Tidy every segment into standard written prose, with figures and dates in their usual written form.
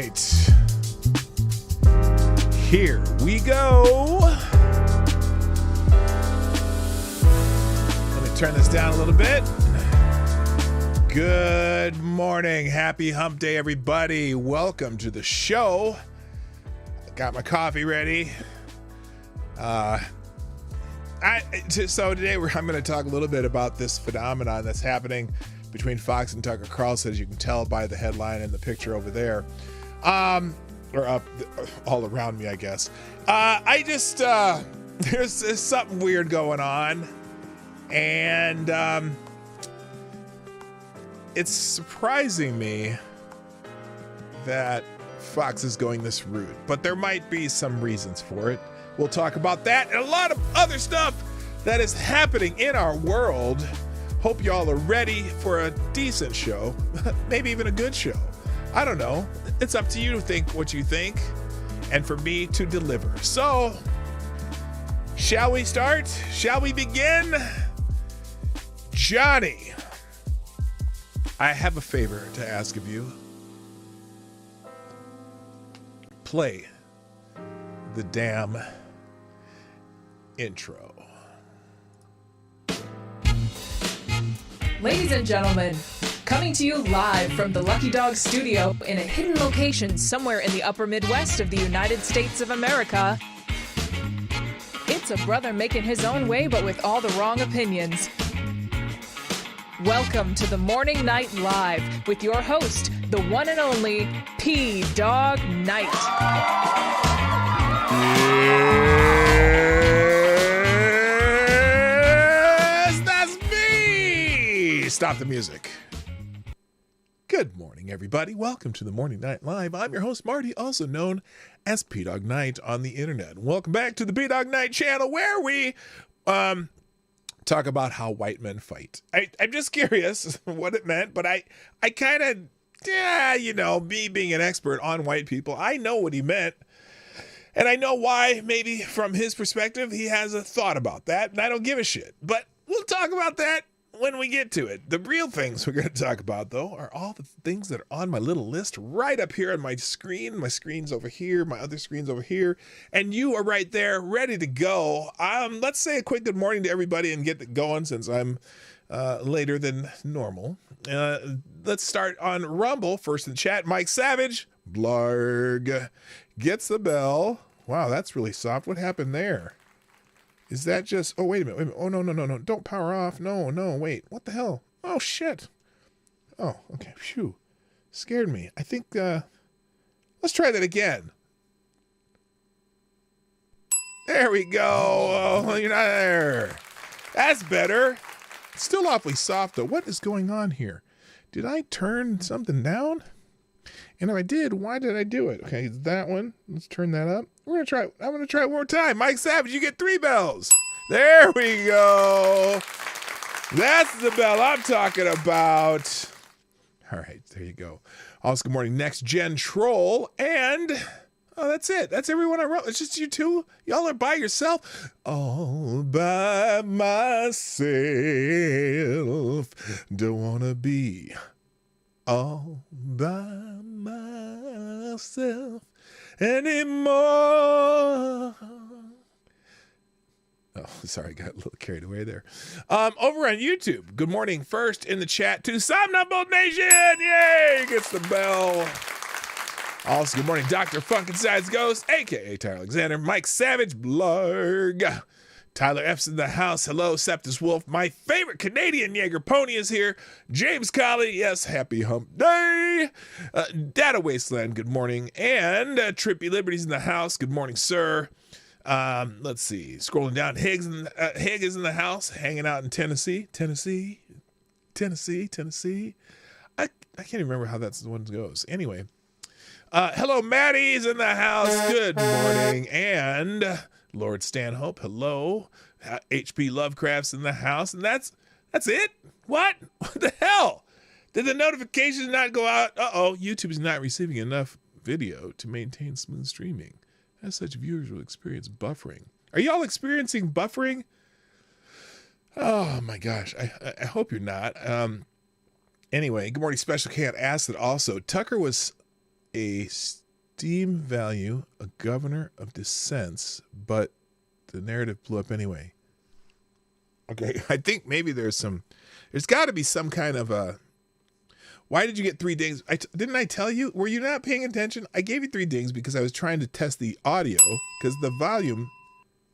right. Here we go. Let me turn this down a little bit. Good morning. Happy hump day, everybody. Welcome to the show. Got my coffee ready. So today I'm going to talk a little bit about this phenomenon that's happening between Foxx and Tucker Carlson, as you can tell by the headline and the picture over there, or up all around me, I guess. There's something weird going on, and it's surprising me that Foxx is going this route, but there might be some reasons for it. We'll talk about that and a lot of other stuff that is happening in our world. Hope y'all are ready for a decent show, maybe even a good show. I don't know. It's up to you to think what you think and for me to deliver. So, shall we start? Shall we begin? Johnny, I have a favor to ask of you. Play the damn intro. Ladies and gentlemen, coming to you live from the Lucky Dog studio in a hidden location somewhere in the upper Midwest of the United States of America, it's a brother making his own way but with all the wrong opinions. Welcome to the Morning Night Live with your host, the one and only P-Dog Knight. Stop the music. Good morning, everybody. Welcome to the Morning Night Live. I'm your host, Marty, also known as P-Dog Knight on the internet. Welcome back to the P-Dog Knight channel, where we talk about how white men fight. I'm just curious what it meant, but I kind of, me being an expert on white people, I know what he meant. And I know why, maybe from his perspective, he has a thought about that, and I don't give a shit. But we'll talk about that when we get to it. The real things we're going to talk about, though, are all the things that are on my little list right up here on my screen. My screen's over here, my other screen's over here, and you are right there, ready to go. Let's say a quick good morning to everybody and get it going, since I'm later than normal. Let's start on Rumble. First in the chat, Mike Savage, Blarg, gets the bell. Wow, that's really soft. What happened there? Is that just... Oh, wait a minute. Oh, no. Don't power off. No, wait. What the hell? Oh, shit. Oh, okay. Phew. Scared me. I think, let's try that again. There we go. Oh, you're not there. That's better. It's still awfully soft, though. What is going on here? Did I turn something down? And if I did, why did I do it? Okay, that one. Let's turn that up. I'm gonna try it one more time. Mike Savage, you get 3 bells. There we go. That's the bell I'm talking about. All right, there you go. Also, good morning, Next Gen Troll. And that's it. That's everyone I wrote. It's just you two. Y'all are by yourself. All by myself. Don't wanna be all by myself anymore. Oh, sorry, got a little carried away there. Over on YouTube, good morning first in the chat to Somnambuled Nation. Yay, gets the bell. Also, good morning, Dr. Funkinside's Ghost, a.k.a. Tyler Alexander, Mike Savage, Blarg. Tyler F's in the house. Hello, Septus Wolf. My favorite Canadian Jaeger pony is here. James Colley. Yes, happy hump day. Data Wasteland, good morning. And Trippy Liberty's in the house. Good morning, sir. Let's see. Scrolling down. Higg is in the house, hanging out in Tennessee. Tennessee. I can't even remember how that one goes. Anyway. Hello, Maddie's in the house. Good morning. And Lord Stanhope, hello. HP Lovecraft's in the house, and that's it? What the hell? Did the notifications not go out? YouTube is not receiving enough video to maintain smooth streaming. As such, viewers will experience buffering. Are y'all experiencing buffering? Oh my gosh, I hope you're not. Anyway, good morning, Special Cat asked that also. Tucker was a steam value, a governor of dissents, but the narrative blew up anyway. Okay, I think maybe there's got to be some kind of a, why did you get 3 dings? Didn't I tell you? Were you not paying attention? I gave you 3 dings because I was trying to test the audio because the volume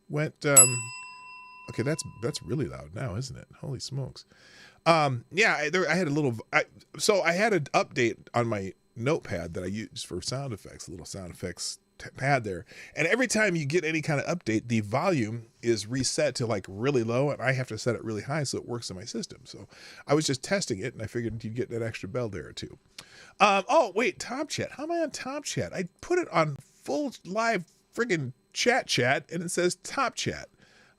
went, okay, that's really loud now, isn't it? Holy smokes. Yeah, I had a little, so I had an update on my notepad that I use for sound effects, a little sound effects pad there. And every time you get any kind of update, the volume is reset to like really low and I have to set it really high so it works in my system. So I was just testing it and I figured you'd get that extra bell there too. Oh, wait, Top Chat. How am I on Top Chat? I put it on full live friggin' chat and it says Top Chat.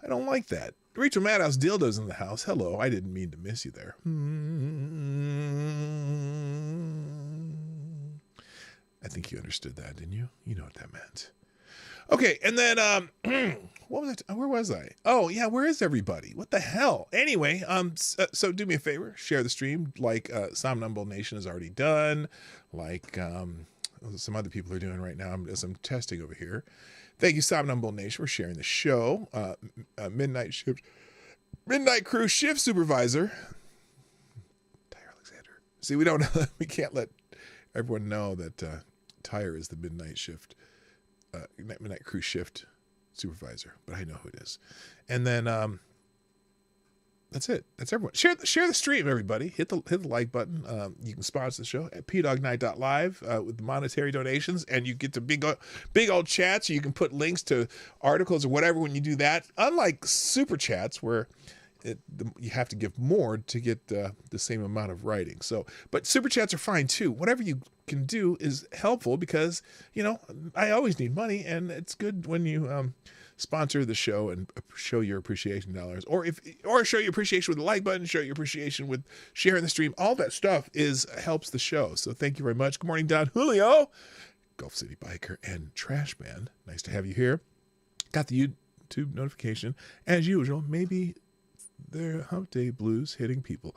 I don't like that. Rachel Madhouse Dildo's in the house. Hello, I didn't mean to miss you there. I think you understood that, didn't you? You know what that meant. Okay, and then what was it? Where was I? Oh yeah, where is everybody? What the hell? Anyway, so do me a favor, share the stream, like Somnambule Nation has already done, like some other people are doing right now as I'm testing over here. Thank you, Somnambule Nation, for sharing the show. Midnight Crew Shift Supervisor, Tyre Alexander. See, we can't let everyone know that Tyre is the Midnight Crew Shift Supervisor, but I know who it is. And then that's it. That's everyone. Share the stream, everybody. Hit the like button. You can sponsor the show at pdognight.live with the monetary donations, and you get to big old chats. You can put links to articles or whatever when you do that. Unlike super chats, where you have to give more to get the same amount of writing. So, but super chats are fine too. Whatever you can do is helpful because, I always need money, and it's good when you sponsor the show and show your appreciation dollars, or show your appreciation with the like button, show your appreciation with sharing the stream. All that stuff helps the show. So thank you very much. Good morning, Don Julio, Gulf City Biker, and Trash Man. Nice to have you here. Got the YouTube notification as usual. Maybe they're hump day blues hitting people.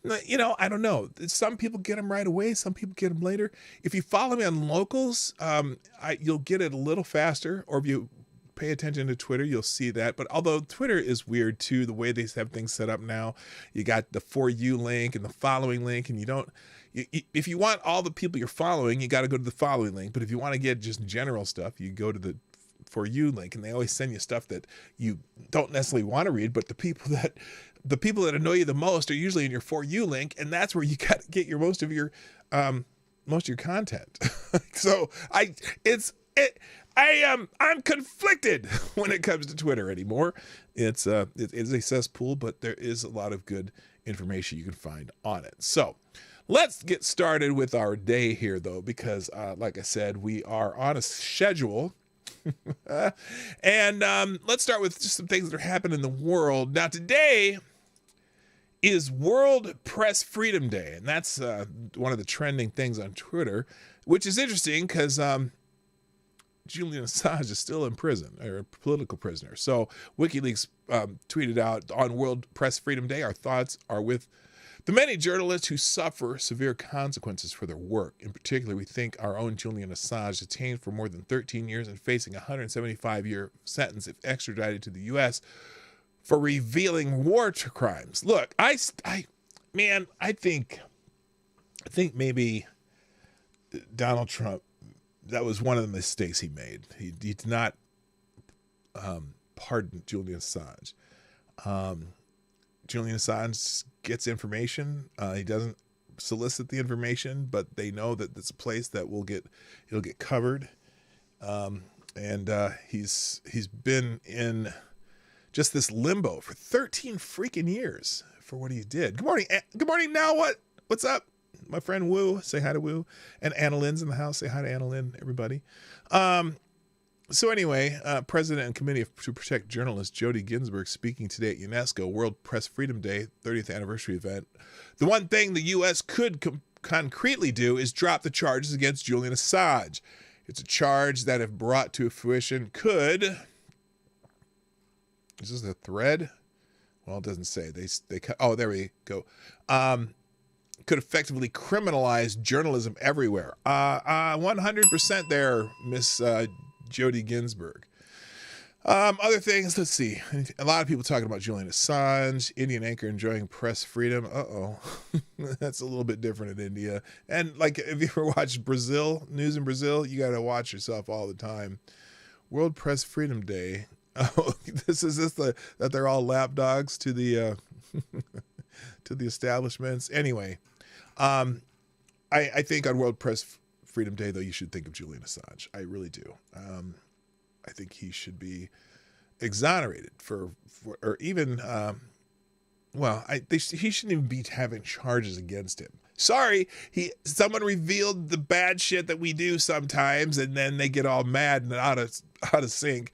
I don't know. Some people get them right away. Some people get them later. If you follow me on Locals, you'll get it a little faster. Or if you pay attention to Twitter, you'll see that. But although Twitter is weird too, the way they have things set up now, you got the For You link and the following link, and if you want all the people you're following, you got to go to the following link. But if you want to get just general stuff, you go to the For You link, and they always send you stuff that you don't necessarily want to read, but the people that annoy you the most are usually in your For You link, and that's where you got to get most of your content. So I'm conflicted when it comes to Twitter anymore. It is a cesspool, but there is a lot of good information you can find on it. So let's get started with our day here, though, because like I said, we are on a schedule. And let's start with just some things that are happening in the world. Now, today is World Press Freedom Day, and that's one of the trending things on Twitter, which is interesting because Julian Assange is still in prison, or a political prisoner. So WikiLeaks tweeted out, on World Press Freedom Day, our thoughts are with the many journalists who suffer severe consequences for their work. In particular, we think our own Julian Assange, detained for more than 13 years and facing a 175-year sentence if extradited to the U.S. for revealing war crimes. Look, I think maybe Donald Trump, that was one of the mistakes he made. He did not pardon Julian Assange. Julian Assange gets information. He doesn't solicit the information, but they know that it's a place that it'll get covered. And he's been in just this limbo for 13 freaking years for what he did. Good morning. Good morning. Now what's up? My friend Woo, say hi to Woo. And Anna Lynn's in the house. Say hi to Anna Lynn, everybody. So anyway, President and Committee to Protect Journalists Jody Ginsburg speaking today at UNESCO World Press Freedom Day 30th anniversary event. The one thing the U.S. could concretely do is drop the charges against Julian Assange. It's a charge that, if brought to fruition, could... Is this a thread? Well, it doesn't say. They oh, there we go. could effectively criminalize journalism everywhere. 100% there, Miss Jody Ginsburg. Other things, let's see. A lot of people talking about Julian Assange, Indian anchor enjoying press freedom. Uh-oh. That's a little bit different in India. And like, if you ever watch Brazil, news in Brazil, you got to watch yourself all the time. World Press Freedom Day. Oh, that they're all lapdogs to the to the establishments. Anyway, I think on World Press Freedom Day, though, you should think of Julian Assange. I really do. I think he should be exonerated or even, he shouldn't even be having charges against him. Sorry, someone revealed the bad shit that we do sometimes, and then they get all mad and out of sync.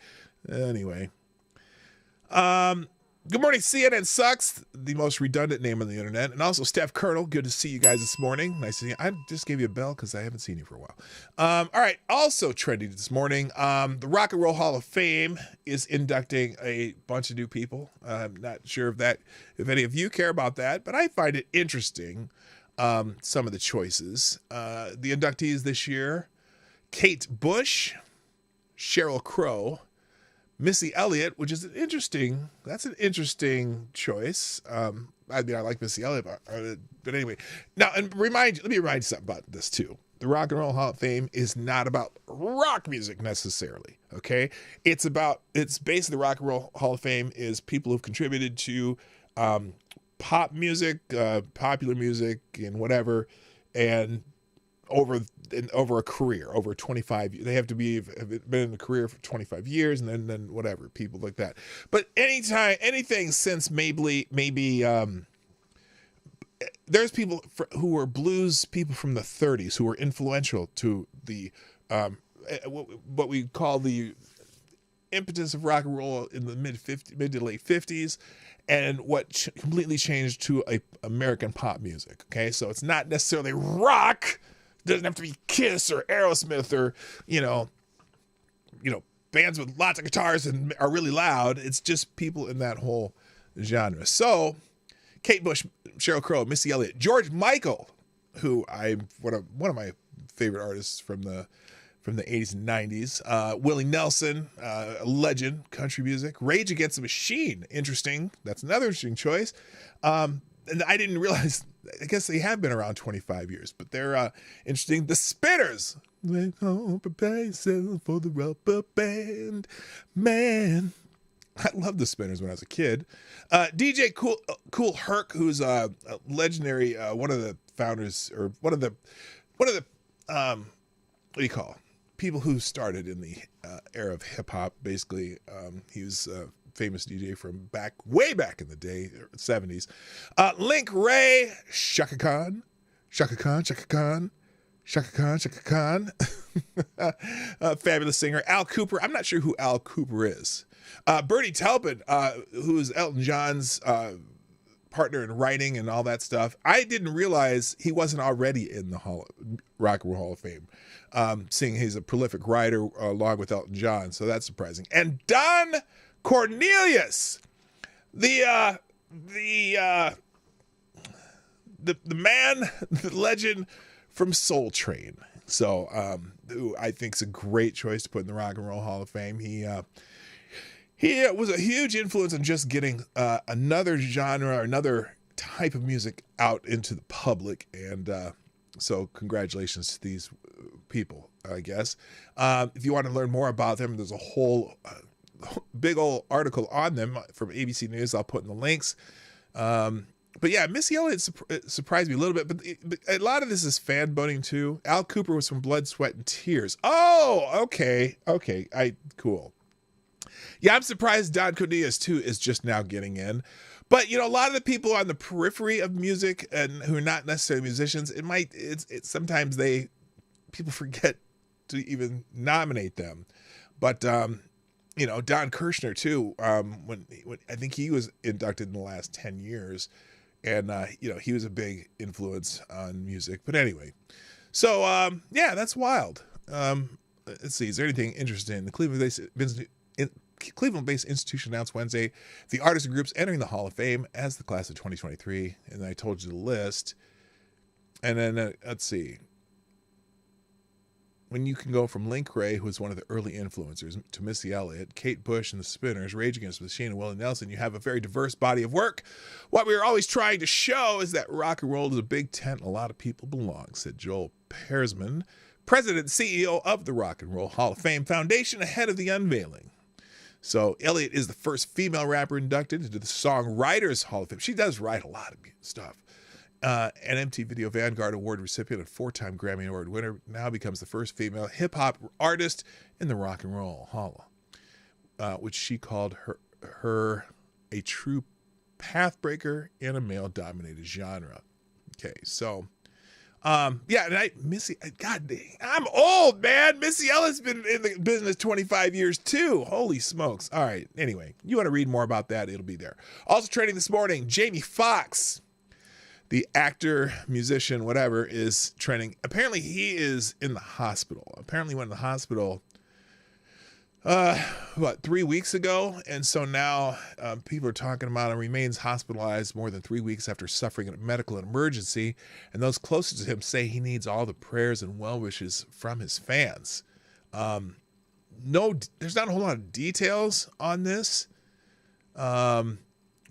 Anyway, good morning, CNN Sucks, the most redundant name on the internet, and also Steph Colonel. Good to see you guys this morning. Nice to see you. I just gave you a bell because I haven't seen you for a while. All right, also trending this morning, the Rock and Roll Hall of Fame is inducting a bunch of new people. I'm not sure if any of you care about that, but I find it interesting. Some of the choices. The inductees this year: Kate Bush, Sheryl Crow, Missy Elliott, which is an interesting choice. I like Missy Elliott, but anyway. Now, let me remind you something about this too. The Rock and Roll Hall of Fame is not about rock music necessarily, okay? It's basically the Rock and Roll Hall of Fame is people who've contributed to pop music, popular music, and whatever, and over a career, over 25 years. They have to have been in a career for 25 years, and then whatever, people like that. But anything since maybe there's people who were blues people from the 30s who were influential to the what we call the impetus of rock and roll in the mid to late 50s, and what completely changed to American pop music. Okay, so it's not necessarily rock. It doesn't have to be Kiss or Aerosmith or bands with lots of guitars and are really loud. It's just people in that whole genre. So Kate Bush, Sheryl Crow, Missy Elliott, George Michael, who I'm one of my favorite artists from the 80s and 90s. Willie Nelson, a legend, country music. Rage Against the Machine, interesting. That's another interesting choice. And I didn't realize, I guess they have been around 25 years, but they're interesting. The Spinners. Wake home, prepare yourself for the rubber band. Man. I loved the Spinners when I was a kid. DJ Kool Herc, who's a legendary, one of the founders, or one of the what do you call people who started in the era of hip hop. Basically, he was a famous DJ from way back in the day, 70s. Link Ray, Shaka Khan, fabulous singer. Al Cooper. I'm not sure who Al Cooper is. Bernie Taupin, who's Elton John's partner in writing and all that stuff. I didn't realize he wasn't already in the Rock and Roll Hall of Fame, seeing he's a prolific writer along with Elton John, so that's surprising. And Don Cornelius, the man, the legend from Soul Train. So, who I think is a great choice to put in the Rock and Roll Hall of Fame. He was a huge influence on just getting another genre, another type of music out into the public. And so congratulations to these people, I guess. If you want to learn more about them, there's a whole big old article on them from ABC News. I'll put in the links. But yeah, Missy Elliott surprised me a little bit, but a lot of this is fan voting too. Al Cooper was from Blood, Sweat, and Tears. Oh, okay. Cool. Yeah, I'm surprised Don Cornelius too is just now getting in. But a lot of the people on the periphery of music and who are not necessarily musicians, sometimes people forget to even nominate them. But Don Kirshner too, when I think he was inducted in the last 10 years, and he was a big influence on music. But anyway, so yeah, that's wild. Let's see, is there anything interesting? The Cleveland-based institution announced Wednesday the artists and groups entering the Hall of Fame as the class of 2023, and I told you the list. And then let's see. When you can go from Link Ray, who was one of the early influencers, to Missy Elliott, Kate Bush and the Spinners, Rage Against the Machine and Willie Nelson, you have a very diverse body of work. What we are always trying to show is that rock and roll is a big tent and a lot of people belong, said Joel Pearsman, president and CEO of the Rock and Roll Hall of Fame Foundation, ahead of the unveiling. So Elliott is the first female rapper inducted into the Songwriters Hall of Fame. She does write a lot of stuff. An MTV Video Vanguard Award recipient and 4-time Grammy Award winner, now becomes the first female hip-hop artist in the Rock and Roll Hall, which she called her a true pathbreaker in a male-dominated genre. Okay, so, yeah, and Missy, God dang, I'm old, man. Missy Elliott's been in the business 25 years, too. Holy smokes. All right, anyway, you want to read more about that, it'll be there. Also trending this morning, Jamie Foxx, the actor, musician, whatever, is trending. Apparently, he is in the hospital. Apparently, went in the hospital, 3 weeks ago? And so now people are talking about him, remains hospitalized more than 3 weeks after suffering a medical emergency. And those closest to him say he needs all the prayers and well wishes from his fans. There's not a whole lot of details on this.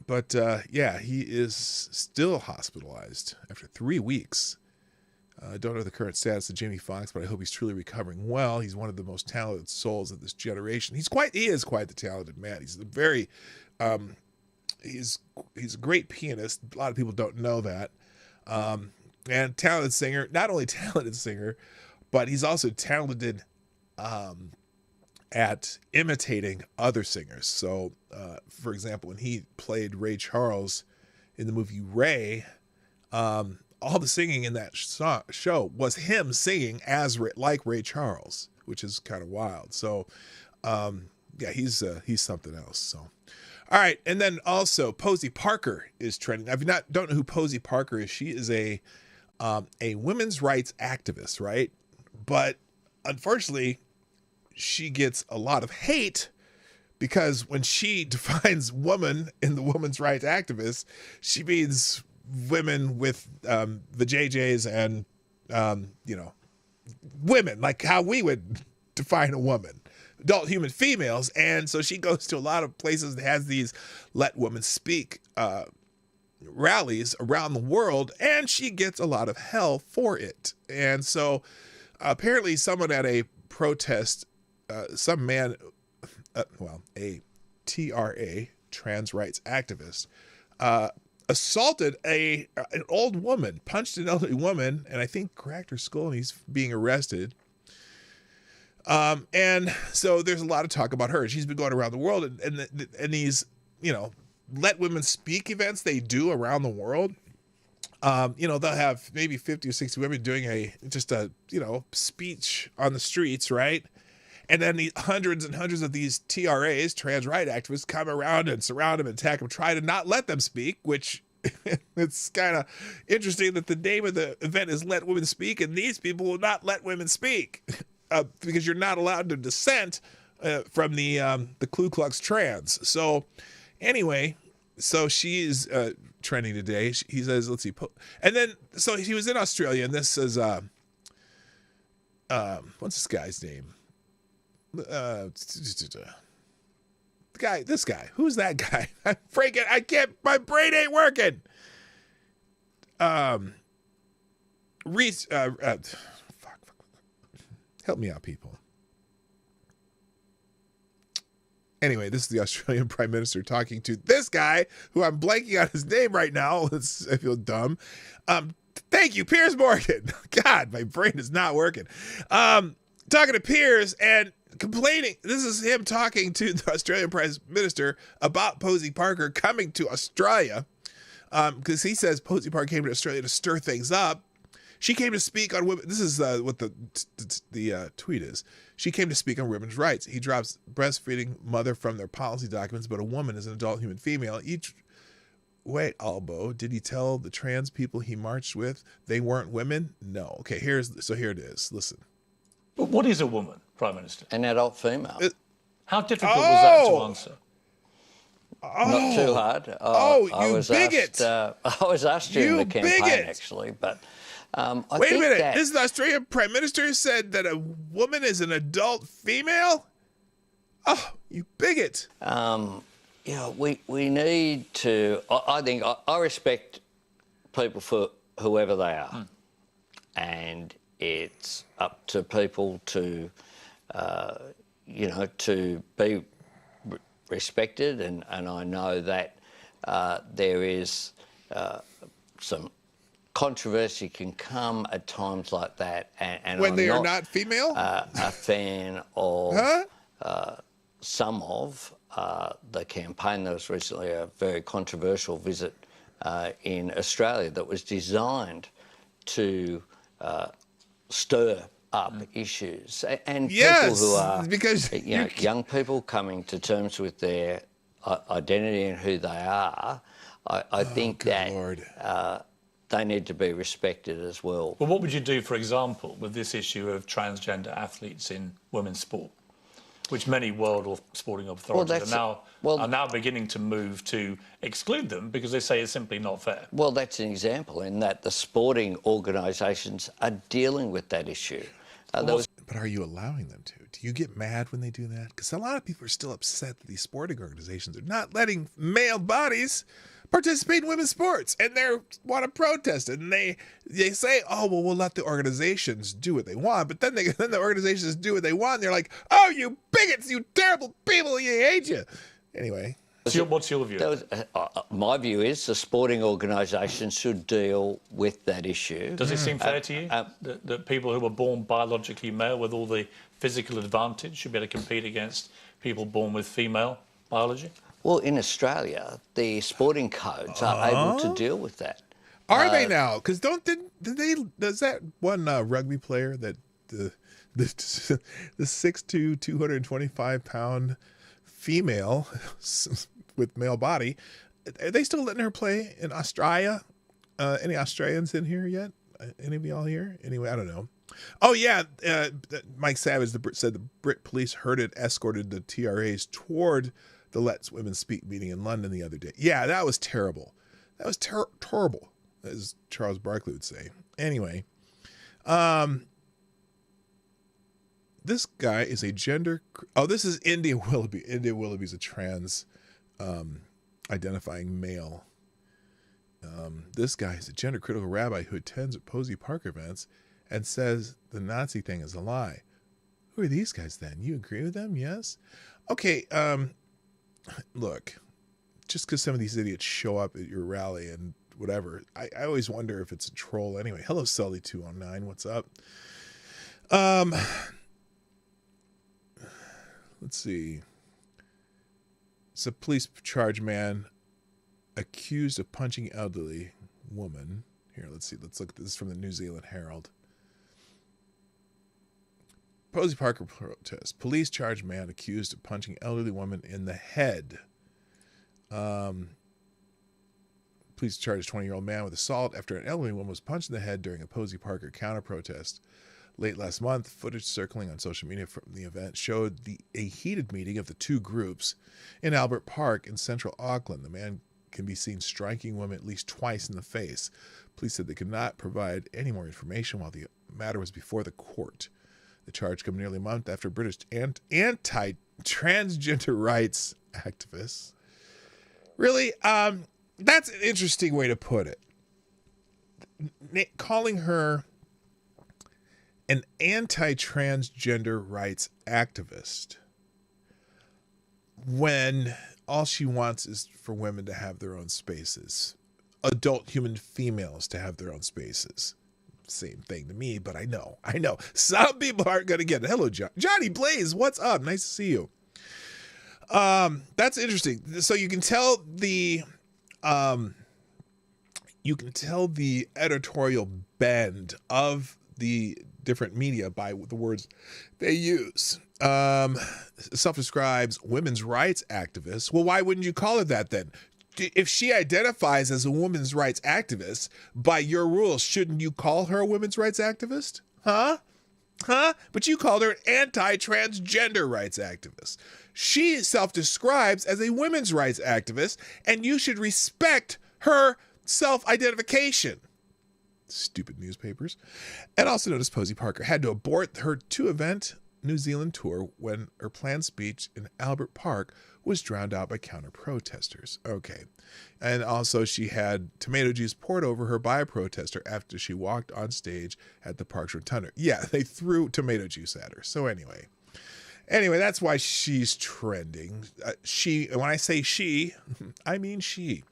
But yeah, he is still hospitalized after 3 weeks. I don't know the current status of Jamie Foxx, but I hope he's truly recovering well. He's one of the most talented souls of this generation. He is quite the talented man. He's a very, he's a great pianist. A lot of people don't know that. And talented singer, not only talented singer, but he's also talented, at imitating other singers. So, for example, when he played Ray Charles in the movie Ray, all the singing in that show was him singing like Ray Charles, which is kind of wild. So, yeah, he's something else. So, all right, and then also Posey Parker is trending. If you don't know who Posey Parker is, she is a women's rights activist, right? But unfortunately, she gets a lot of hate because when she defines woman in the women's rights activist, she means women with the JJs and, women, like how we would define a woman, adult human females. And so she goes to a lot of places that has these Let Women Speak rallies around the world, and she gets a lot of hell for it. And so apparently someone at a protest, some man, a TRA, trans rights activist, assaulted an old woman, punched an elderly woman, and I think cracked her skull, and he's being arrested. And so there's a lot of talk about her. She's been going around the world, and these, Let Women Speak events they do around the world. They'll have maybe 50 or 60 women doing a speech on the streets, right? And then the hundreds and hundreds of these TRAs, trans rights activists, come around and surround them and attack them, try to not let them speak, which it's kind of interesting that the name of the event is Let Women Speak, and these people will not let women speak because you're not allowed to dissent from the Ku Klux Trans. So anyway, so she is trending today. He says, let's see. And then, so he was in Australia, and this is, what's this guy's name? This guy. Who's that guy? My brain ain't working. Help me out, people. Anyway, this is the Australian Prime Minister talking to this guy who I'm blanking on his name right now. I feel dumb. Thank you, Piers Morgan. God, my brain is not working. Talking to Piers and complaining. This is him talking to the Australian Prime Minister about Posey Parker coming to Australia, because he says Posey Parker came to Australia to stir things up. She came to speak on women. This is what the tweet is. She came to speak on women's rights. He drops breastfeeding mother from their policy documents, but a woman is an adult human female. Wait, Albo, did he tell the trans people he marched with they weren't women? No. Okay, here it is. Listen. But what is a woman, Prime Minister? An adult female. How difficult was that to answer? Not too hard. You bigot! I was asked during the campaign, actually, but Wait a minute. This is the Australian Prime Minister said that a woman is an adult female? Oh, you bigot. We need to... I think I respect people for whoever they are. And it's up to people to, to be respected. And I know that there is some controversy can come at times like that. And when I'm they are not female? A fan of some of the campaign. There was recently a very controversial visit in Australia that was designed to stir up issues. And people who are, because young people coming to terms with their identity and who they are, I think that they need to be respected as well. Well, what would you do, for example, with this issue of transgender athletes in women's sport, which many world sporting authorities are now beginning to move to exclude them because they say it's simply not fair? Well, that's an example in that the sporting organisations are dealing with that issue. But are you allowing them to? Do you get mad when they do that? Because a lot of people are still upset that these sporting organizations are not letting male bodies participate in women's sports, and they want to protest it. And they say, "Oh, well, we'll let the organizations do what they want." But then the organizations do what they want. And they're like, "Oh, you bigots, you terrible people, you hate you." Anyway, what's your view? My view is the sporting organisations should deal with that issue. Does it seem fair to you that people who were born biologically male with all the physical advantage should be able to compete against people born with female biology? Well, in Australia, the sporting codes are able to deal with that. Are they now? Because does that one rugby player that the 6'2", 225-pound female with male body, are they still letting her play in Australia? Any Australians in here yet? Any of y'all here? Anyway, I don't know. Oh yeah, Mike Savage said the Brit police escorted the TRAs toward the Let's Women Speak meeting in London the other day. Yeah, that was terrible. That was terrible, as Charles Barkley would say. Anyway, this guy is a gender... Oh, this is India Willoughby. India Willoughby's a trans identifying male. This guy is a gender-critical rabbi who attends Posey Park events and says the Nazi thing is a lie. Who are these guys then? You agree with them? Yes? Okay, look, just because some of these idiots show up at your rally and whatever, I always wonder if it's a troll anyway. Hello, Sully209, what's up? Let's see. It's a police charge man accused of punching elderly woman. Here, let's see. Let's look at this from the New Zealand Herald. Posey Parker protest. Police charge man accused of punching elderly woman in the head. Police charged a 20-year-old man with assault after an elderly woman was punched in the head during a Posey Parker counter-protest. Late last month, footage circling on social media from the event showed a heated meeting of the two groups in Albert Park in central Auckland. The man can be seen striking women at least twice in the face. Police said they could not provide any more information while the matter was before the court. The charge came nearly a month after British anti-transgender rights activists. Really? That's an interesting way to put it. Calling her an anti-transgender rights activist when all she wants is for women to have their own spaces. Adult human females to have their own spaces. Same thing to me, but I know. Some people aren't going to get it. Hello, Johnny Blaze. What's up? Nice to see you. That's interesting. So you can tell the editorial bend of the different media by the words they use. Self-describes women's rights activist. Well, why wouldn't you call it that then? If she identifies as a women's rights activist, by your rules, shouldn't you call her a women's rights activist? Huh? But you called her an anti-transgender rights activist. She self-describes as a women's rights activist, and you should respect her self-identification. Stupid newspapers. And also notice Posey Parker had to abort her 2-event New Zealand tour when her planned speech in Albert Park was drowned out by counter-protesters. Okay. And also she had tomato juice poured over her by a protester after she walked on stage at the Park's Rotunda. Yeah, they threw tomato juice at her. So anyway, that's why she's trending. When I say she, I mean she.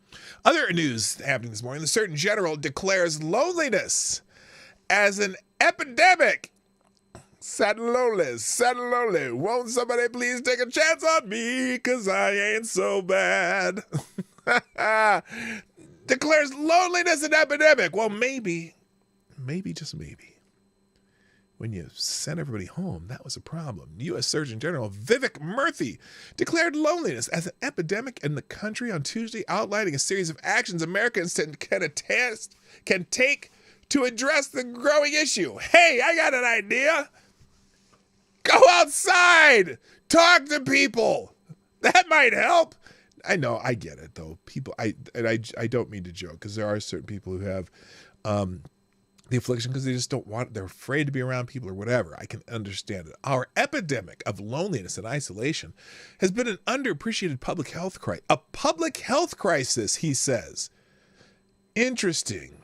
Other news happening this morning. The Surgeon General declares loneliness as an epidemic. Sad and lonely. Won't somebody please take a chance on me? 'Cause I ain't so bad. Declares loneliness an epidemic. Well, maybe, just maybe, when you sent everybody home, that was a problem. U.S. Surgeon General Vivek Murthy declared loneliness as an epidemic in the country on Tuesday, outlining a series of actions Americans can take to address the growing issue. Hey, I got an idea. Go outside. Talk to people. That might help. I know, I get it though. People, I don't mean to joke, because there are certain people who have the affliction because they just don't want, they're afraid to be around people or whatever. I can understand it. Our epidemic of loneliness and isolation has been an underappreciated public health crisis. A public health crisis, he says. Interesting.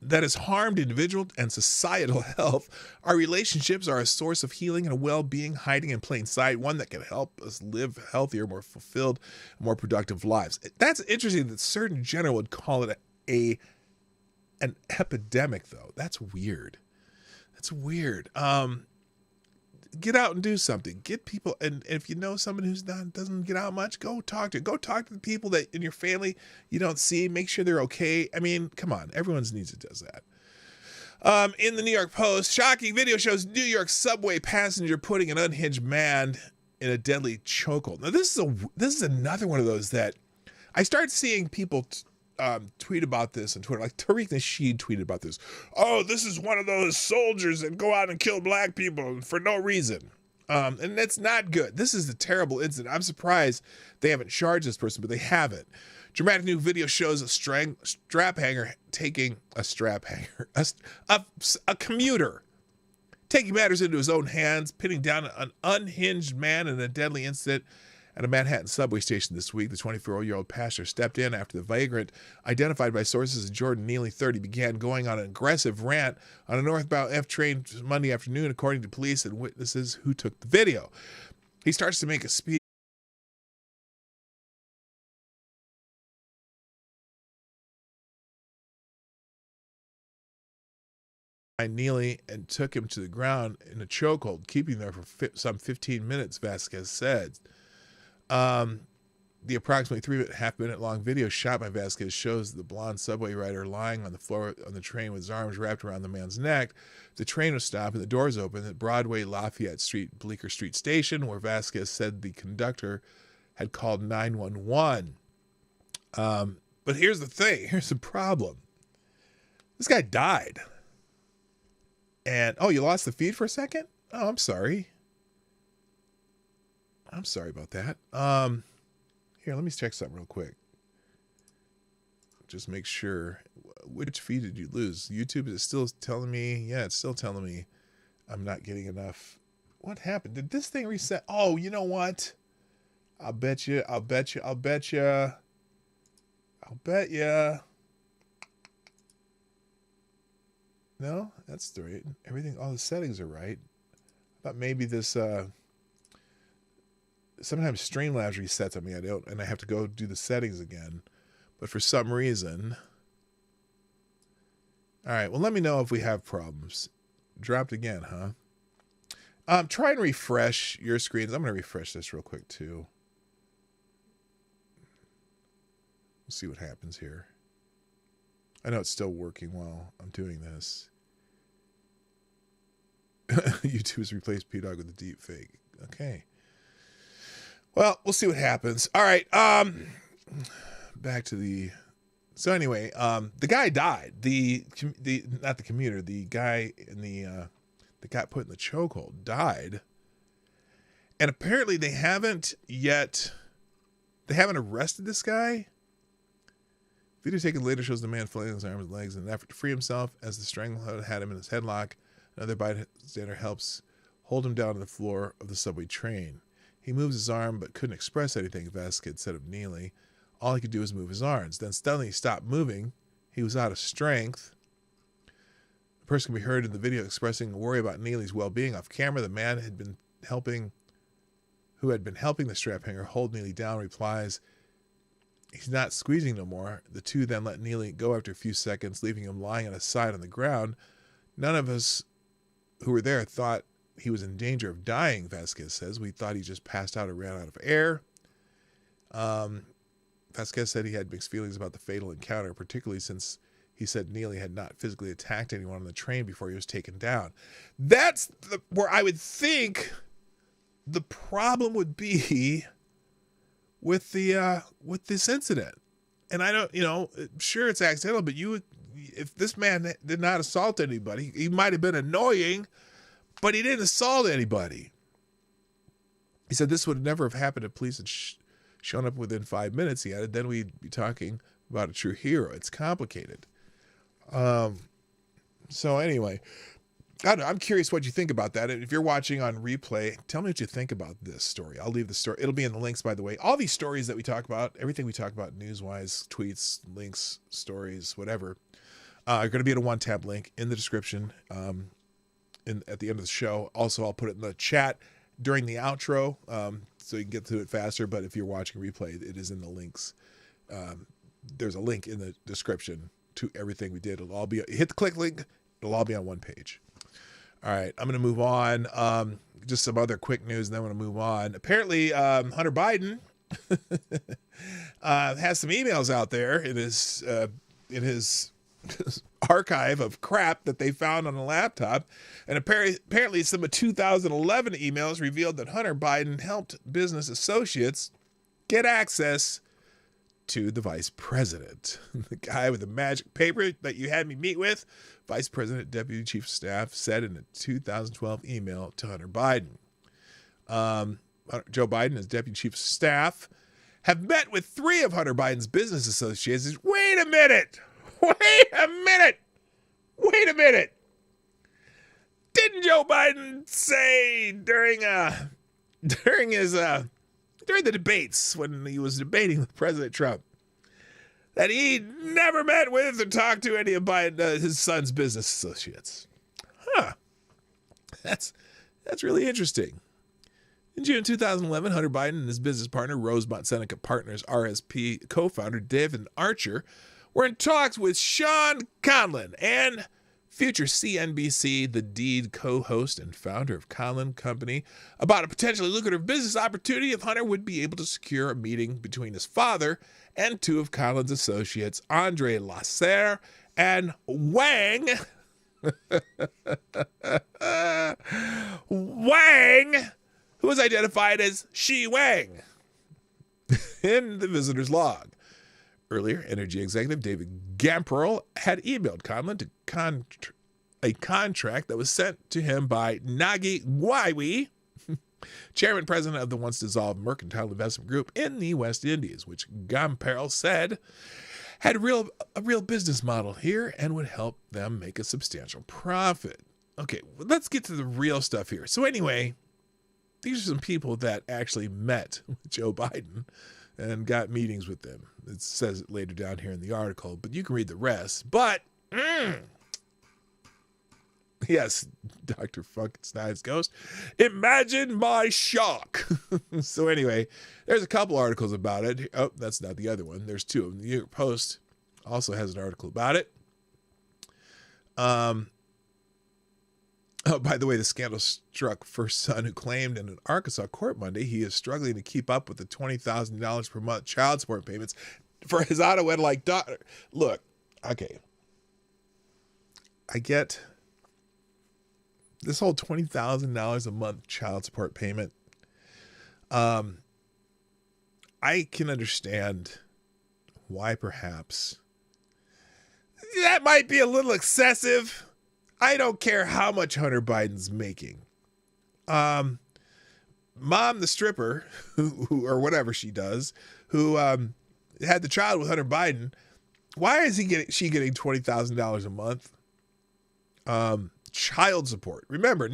That has harmed individual and societal health. Our relationships are a source of healing and well-being hiding in plain sight, one that can help us live healthier, more fulfilled, more productive lives. That's interesting that Surgeon General would call it an epidemic, though. That's weird. Get out and do something. Get people, and if you know someone who's doesn't get out much, go talk to the people that in your family you don't see. Make sure they're okay. I mean, come on, everyone's needs it does that. In the New York Post, shocking video shows New York subway passenger putting an unhinged man in a deadly chokehold. Now this is another one of those that I start seeing people tweet about this on Twitter. Like Tariq Nasheed tweeted about this. Oh, this is one of those soldiers that go out and kill black people for no reason. And that's not good. This is a terrible incident. I'm surprised they haven't charged this person, but they haven't. Dramatic new video shows a commuter taking matters into his own hands, pinning down an unhinged man in a deadly incident at a Manhattan subway station this week. The 24-year-old passenger stepped in after the vagrant, identified by sources as Jordan Neely, 30, began going on an aggressive rant on a northbound F train Monday afternoon, according to police and witnesses who took the video. He starts to make a speech. Neely and took him to the ground in a chokehold, keeping there for some 15 minutes, Vasquez said. The approximately 3.5 minute long video shot by Vasquez shows the blonde subway rider lying on the floor on the train with his arms wrapped around the man's neck. The train was stopped and the doors open at Broadway Lafayette Street, Bleecker Street Station, where Vasquez said the conductor had called 911. But here's the thing. Here's the problem. This guy died. And, oh, you lost the feed for a second? Oh, I'm sorry. I'm sorry about that. Here, let me check something real quick. Just make sure. Which feed did you lose? YouTube, is it still telling me? Yeah, it's still telling me I'm not getting enough. What happened? Did this thing reset? Oh, you know what? I'll bet you. No, that's right. Everything, all the settings are right. I thought maybe this, sometimes Streamlabs resets on me. I have to go do the settings again. But for some reason, all right, well, let me know if we have problems. Dropped again, huh? Try and refresh your screens. I'm going to refresh this real quick too. We'll see what happens here. I know it's still working while I'm doing this. YouTube has replaced P-Dog with a deep fake. Okay. Well, we'll see what happens. All right. Back to the. So anyway, the guy died. Not the commuter. The guy in that got put in the chokehold died. And apparently they haven't arrested this guy. Video taken later shows the man flailing his arms and legs in an effort to free himself as the stranglehold had him in his headlock. Another bystander helps hold him down to the floor of the subway train. He moves his arm but couldn't express anything, Vasquez said of Neely. All he could do was move his arms. Then suddenly he stopped moving. He was out of strength. The person can be heard in the video expressing worry about Neely's well-being. Off camera, the man who had been helping the strap hanger hold Neely down replies, he's not squeezing no more. The two then let Neely go after a few seconds, leaving him lying on his side on the ground. None of us who were there thought he was in danger of dying, Vasquez says. We thought he just passed out or ran out of air. Vasquez said he had mixed feelings about the fatal encounter, particularly since he said Neely had not physically attacked anyone on the train before he was taken down. That's where I would think the problem would be with this incident. And I don't, sure it's accidental, but if this man did not assault anybody, he might have been annoying, but he didn't assault anybody. He said this would never have happened if police had shown up within 5 minutes, he added. Then we'd be talking about a true hero. It's complicated. So anyway, I don't know. I'm curious what you think about that. If you're watching on replay, tell me what you think about this story. I'll leave the story. It'll be in the links, by the way. All these stories that we talk about, everything we talk about news-wise, tweets, links, stories, whatever, are going to be at a one-tab link in the description at the end of the show. Also, I'll put it in the chat during the outro so you can get to it faster. But if you're watching replay, it is in the links. There's a link in the description to everything we did. It'll all be, hit the click link. It'll all be on one page. All right, I'm going to move on. Just some other quick news, and then I'm going to move on. Apparently, Hunter Biden has some emails out there in his archive of crap that they found on a laptop. And apparently some of 2011 emails revealed that Hunter Biden helped business associates get access to the vice president. The guy with the magic paper that you had me meet with, Vice President, Deputy Chief of Staff, said in a 2012 email to Hunter Biden. Joe Biden, as Deputy Chief of Staff, have met with 3 of Hunter Biden's business associates. Wait a minute! Didn't Joe Biden say during the debates when he was debating with President Trump that he never met with or talked to any of his son's business associates? That's really interesting. In June 2011, Hunter Biden and his business partner, Rosemont Seneca Partners RSP co-founder David Archer, were in talks with Sean Conlon and future CNBC The Deed co-host and founder of Conlon Company about a potentially lucrative business opportunity if Hunter would be able to secure a meeting between his father and 2 of Conlon's associates, Andre Lasser and Wang. Wang, who was identified as Shi Wang in the visitor's log. Earlier, energy executive David Gamperl had emailed Conlon to a contract that was sent to him by Nagi Gwaiwi, chairman president of the once dissolved Mercantile Investment Group in the West Indies, which Gamperl said had a real business model here and would help them make a substantial profit. Okay, let's get to the real stuff here. So anyway, these are some people that actually met with Joe Biden and got meetings with them. It says it later down here in the article, but you can read the rest. But, yes, Dr. Funkenstein's ghost. Imagine my shock. So anyway, there's a couple articles about it. Oh, that's not the other one. There's 2 of them. The New York Post also has an article about it. Oh, by the way, the scandal struck first son who claimed in an Arkansas court Monday he is struggling to keep up with the $20,000 per month child support payments for his auto-ed-like daughter. Look, okay. I get this whole $20,000 a month child support payment. I can understand why perhaps that might be a little excessive. I don't care how much Hunter Biden's making. Mom, the stripper, who or whatever she does, who had the child with Hunter Biden, Why is she getting $20,000 a month? Child support. Remember,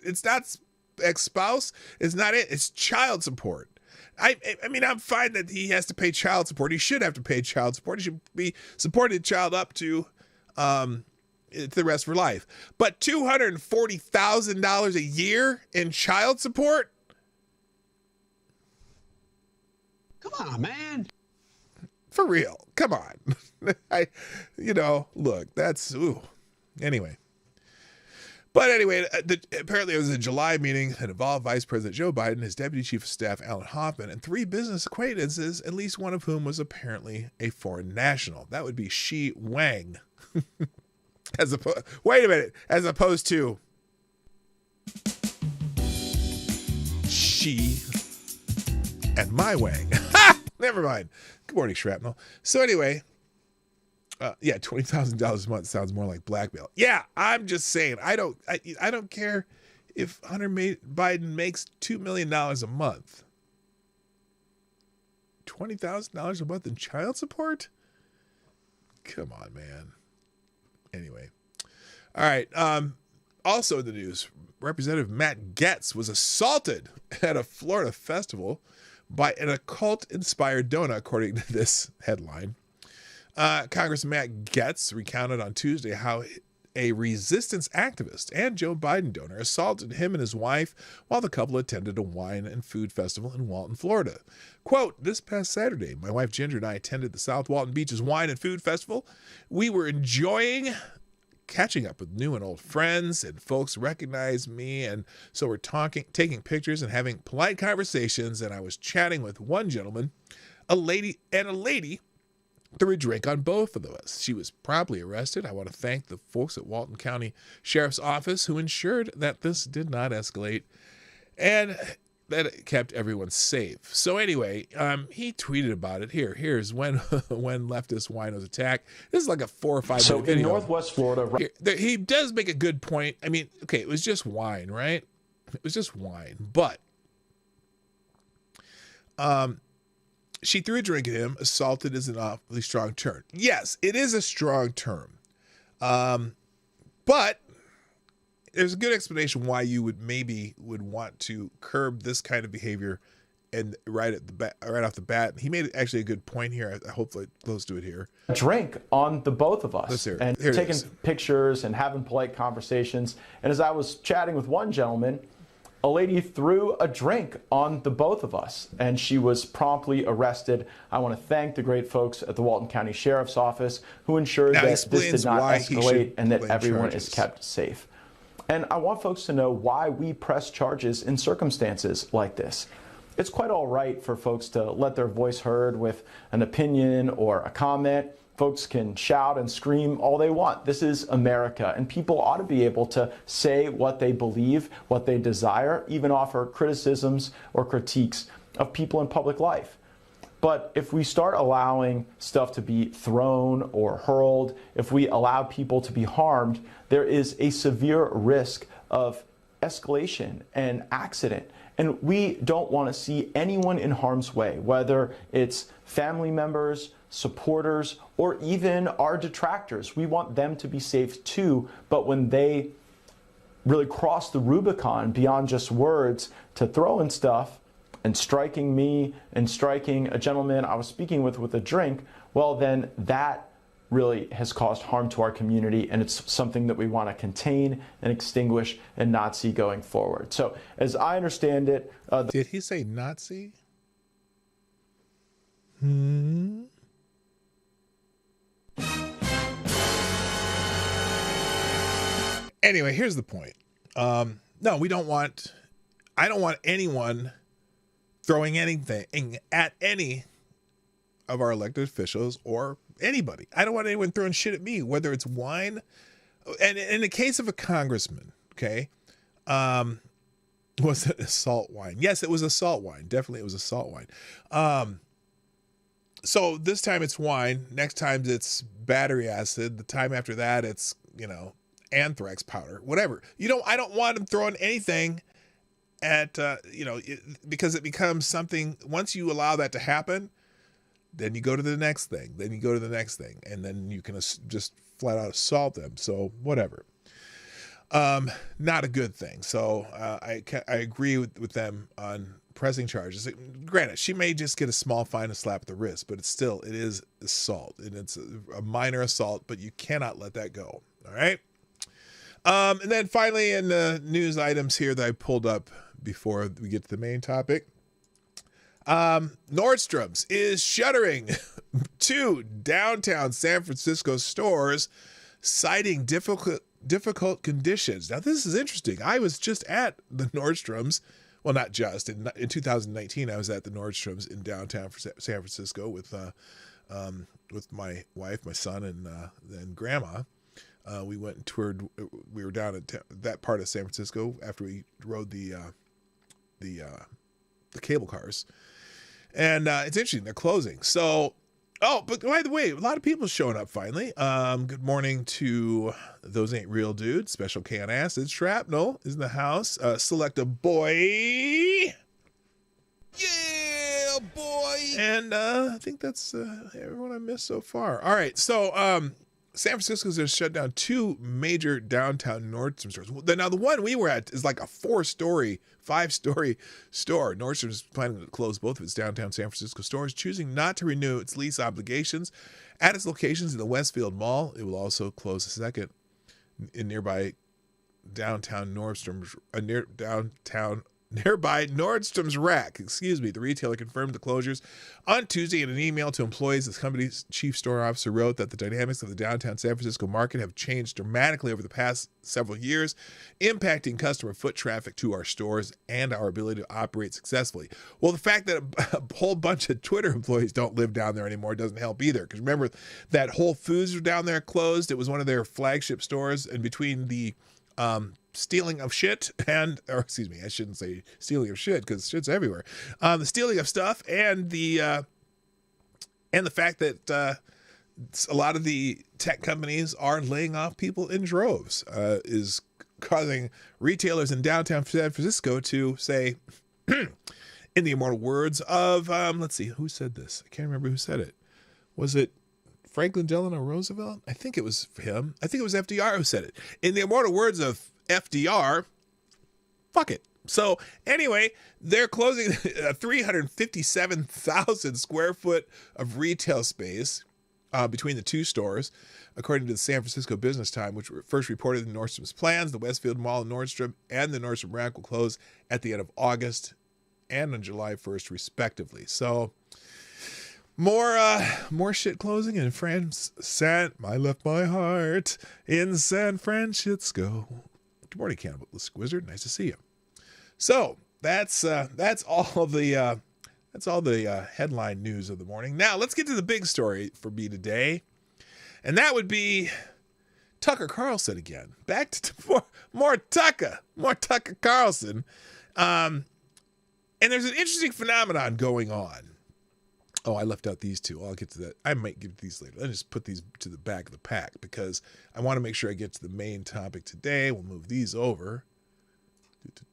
it's not ex-spouse. It's not it. It's child support. I mean, I'm fine that he has to pay child support. He should have to pay child support. He should be supporting the child up to the rest of her life. But $240,000 a year in child support? Come on, man. For real. Come on. Look, that's, ooh. Anyway. But anyway, apparently it was a July meeting that involved Vice President Joe Biden, his Deputy Chief of Staff, Alan Hoffman, and 3 business acquaintances, at least one of whom was apparently a foreign national. That would be Xi Wang. Wait a minute. As opposed to Xi and my Wang. Never mind. Good morning, Shrapnel. So anyway... $20,000 a month sounds more like blackmail. Yeah, I'm just saying. I don't care if Hunter Biden makes $2 million a month. $20,000 a month in child support? Come on, man. Anyway, all right. Also in the news, Representative Matt Gaetz was assaulted at a Florida festival by an occult-inspired donor, according to this headline. Congressman Matt Gaetz recounted on Tuesday how a resistance activist and Joe Biden donor assaulted him and his wife while the couple attended a wine and food festival in Walton, Florida. Quote, "This past Saturday, my wife Ginger and I attended the South Walton Beaches Wine and Food Festival. We were enjoying catching up with new and old friends, and folks recognized me, and so we're taking pictures and having polite conversations, and I was chatting with one gentleman, a lady, threw a drink on both of us. She was promptly arrested. I want to thank the folks at Walton County Sheriff's Office who ensured that this did not escalate and that it kept everyone safe." So anyway, he tweeted about it. Here's when leftist wine was attacked. This is like a 4 or 5 minute video. In Northwest Florida, he does make a good point. I mean, okay, it was just wine, right? It was just wine, but she threw a drink at him. Assaulted is an awfully strong term. Yes, it is a strong term. But there's a good explanation why you would want to curb this kind of behavior and right off the bat. He made actually a good point here. Hopefully close to it here. Drink on the both of us and taking pictures and having polite conversations. And as I was chatting with one gentleman, a lady threw a drink on the both of us, and she was promptly arrested. I want to thank the great folks at the Walton County Sheriff's Office who ensured that this did not escalate and that everyone is kept safe. And I want folks to know why we press charges in circumstances like this. It's quite all right for folks to let their voice heard with an opinion or a comment. Folks can shout and scream all they want. This is America, and people ought to be able to say what they believe, what they desire, even offer criticisms or critiques of people in public life. But if we start allowing stuff to be thrown or hurled, if we allow people to be harmed, there is a severe risk of escalation and accident. And we don't want to see anyone in harm's way, whether it's family members, supporters, or even our detractors. We want them to be safe too, but when they really cross the Rubicon beyond just words to throwing stuff and striking me and striking a gentleman I was speaking with a drink, well then that really has caused harm to our community, and it's something that we want to contain and extinguish and not see going forward. So as I understand it... Did he say Nazi? Anyway, here's the point. No, we don't want... I don't want anyone throwing anything at any of our elected officials or anybody. I don't want anyone throwing shit at me, whether it's wine. And in the case of a congressman, okay, was it assault wine? Yes, it was assault wine. Definitely it was assault wine. So this time it's wine. Next time it's battery acid. The time after that it's, anthrax powder, whatever. I don't want him throwing anything at, because it becomes something, once you allow that to happen, Then you go to the next thing. Then you go to the next thing. And then you can just flat out assault them. So whatever. Not a good thing. So I agree with them on pressing charges. Granted, she may just get a small fine, a slap at the wrist, but it is assault. And it's a minor assault, but you cannot let that go. All right? And then finally in the news items here that I pulled up before we get to the main topic, Nordstrom's is shuttering 2 downtown San Francisco stores, citing difficult conditions. Now, this is interesting. I was just at the Nordstrom's. Well, not just. In 2019, I was at the Nordstrom's in downtown San Francisco with my wife, my son, and grandma. We went and toured. We were down at that part of San Francisco after we rode the cable cars. And it's interesting. They're closing. So, but by the way, a lot of people showing up finally. Good morning to Those Ain't Real Dudes. Special K on Acid. Shrapnel is in the house. Select a boy. Yeah, boy. And I think that's everyone I missed so far. All right. So, San Francisco's going to shut down 2 major downtown Nordstrom stores. Now, the one we were at is like a 5-story store. Nordstrom is planning to close both of its downtown San Francisco stores, choosing not to renew its lease obligations at its locations in the Westfield Mall. It will also close a second in nearby Nordstrom's rack. The retailer confirmed the closures on Tuesday in an email to employees. The company's chief store officer wrote that the dynamics of the downtown San Francisco market have changed dramatically over the past several years, impacting customer foot traffic to our stores and our ability to operate successfully. Well, the fact that a whole bunch of Twitter employees don't live down there anymore doesn't help either. Because remember that Whole Foods was down there closed. It was one of their flagship stores, and between the stealing of shit I shouldn't say stealing of shit because shit's everywhere. The stealing of stuff and the fact that a lot of the tech companies are laying off people in droves is causing retailers in downtown San Francisco to say, in the immortal words of, let's see, who said this? I can't remember who said it. Was it Franklin Delano Roosevelt? I think it was him. I think it was FDR who said it. In the immortal words of FDR, fuck it. So anyway, they're closing 357,000 square foot of retail space between the 2 stores, according to the San Francisco Business Times, which first reported the Nordstrom's plans. The Westfield Mall in Nordstrom and the Nordstrom Rack will close at the end of August and on July 1st, respectively. So more shit closing in I left my heart in San Francisco. Good morning, Cannibalistic Wizard. Nice to see you. So that's all the headline news of the morning. Now let's get to the big story for me today, and that would be Tucker Carlson again. Back to more Tucker Carlson. And there's an interesting phenomenon going on. Oh, I left out these 2. I'll get to that. I might get these later. Let's just put these to the back of the pack because I want to make sure I get to the main topic today. We'll move these over.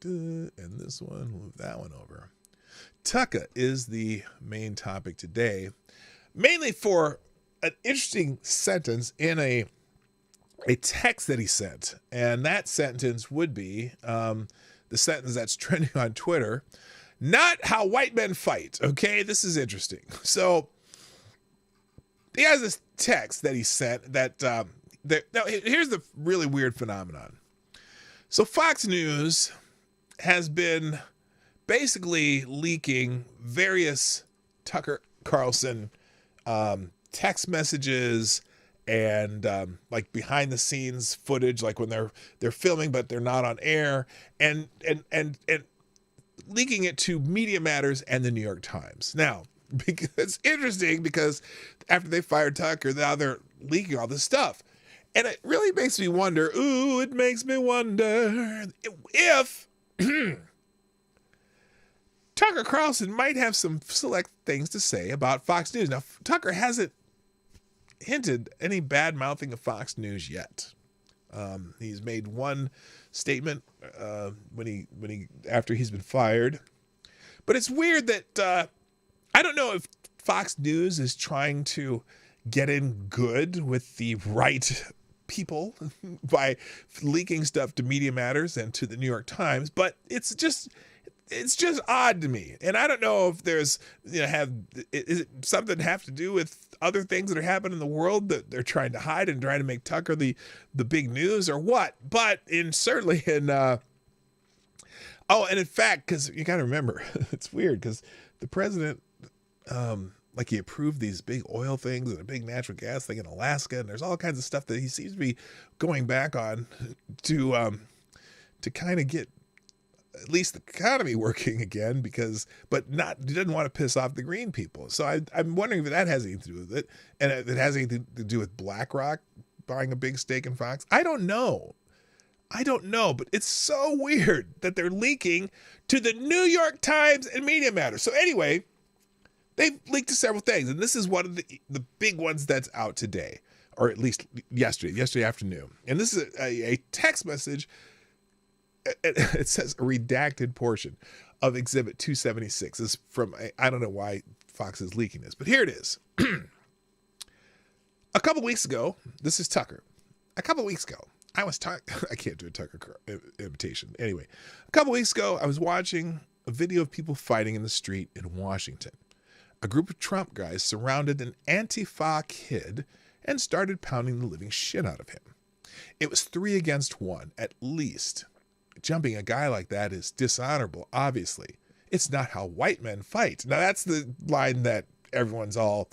And this one, we'll move that one over. Tucker is the main topic today, mainly for an interesting sentence in a text that he sent. And that sentence would be the sentence that's trending on Twitter. Not how white men fight. Okay, this is interesting. So he has this text that he sent that now here's the really weird phenomenon. So Fox News has been basically leaking various Tucker Carlson text messages and like behind the scenes footage, like when they're filming but they're not on air, and leaking it to Media Matters and the New York Times. Now, because it's interesting because after they fired Tucker, now they're leaking all this stuff. And it really makes me wonder, it makes me wonder if Tucker Carlson might have some select things to say about Fox News. Now, Tucker hasn't hinted any bad mouthing of Fox News yet. He's made one statement when he after he's been fired, but it's weird that I don't know if Fox News is trying to get in good with the right people by leaking stuff to Media Matters and to the New York Times, but it's just odd to me. And I don't know if there's, is it something have to do with other things that are happening in the world that they're trying to hide and trying to make Tucker the big news or what? But certainly in and in fact, because you got to remember, it's weird because the president, he approved these big oil things and a big natural gas thing in Alaska, and there's all kinds of stuff that he seems to be going back on to kind of get at least the economy working again, he doesn't want to piss off the green people. So I'm wondering if that has anything to do with it, and if it has anything to do with BlackRock buying a big stake in Fox. I don't know, but it's so weird that they're leaking to the New York Times and Media Matters. So anyway, they've leaked to several things, and this is one of the big ones that's out today, or at least yesterday afternoon. And this is a text message. It says a redacted portion of Exhibit 276. This is from, I don't know why Fox is leaking this, but here it is. A couple weeks ago, this is Tucker. A couple weeks ago, I was talking, I can't do a Tucker imitation. Anyway, a couple weeks ago, I was watching a video of people fighting in the street in Washington. A group of Trump guys surrounded an Antifa kid and started pounding the living shit out of him. It was 3 against 1, at least. Jumping a guy like that is dishonorable, obviously. It's not how white men fight. Now, that's the line that everyone's all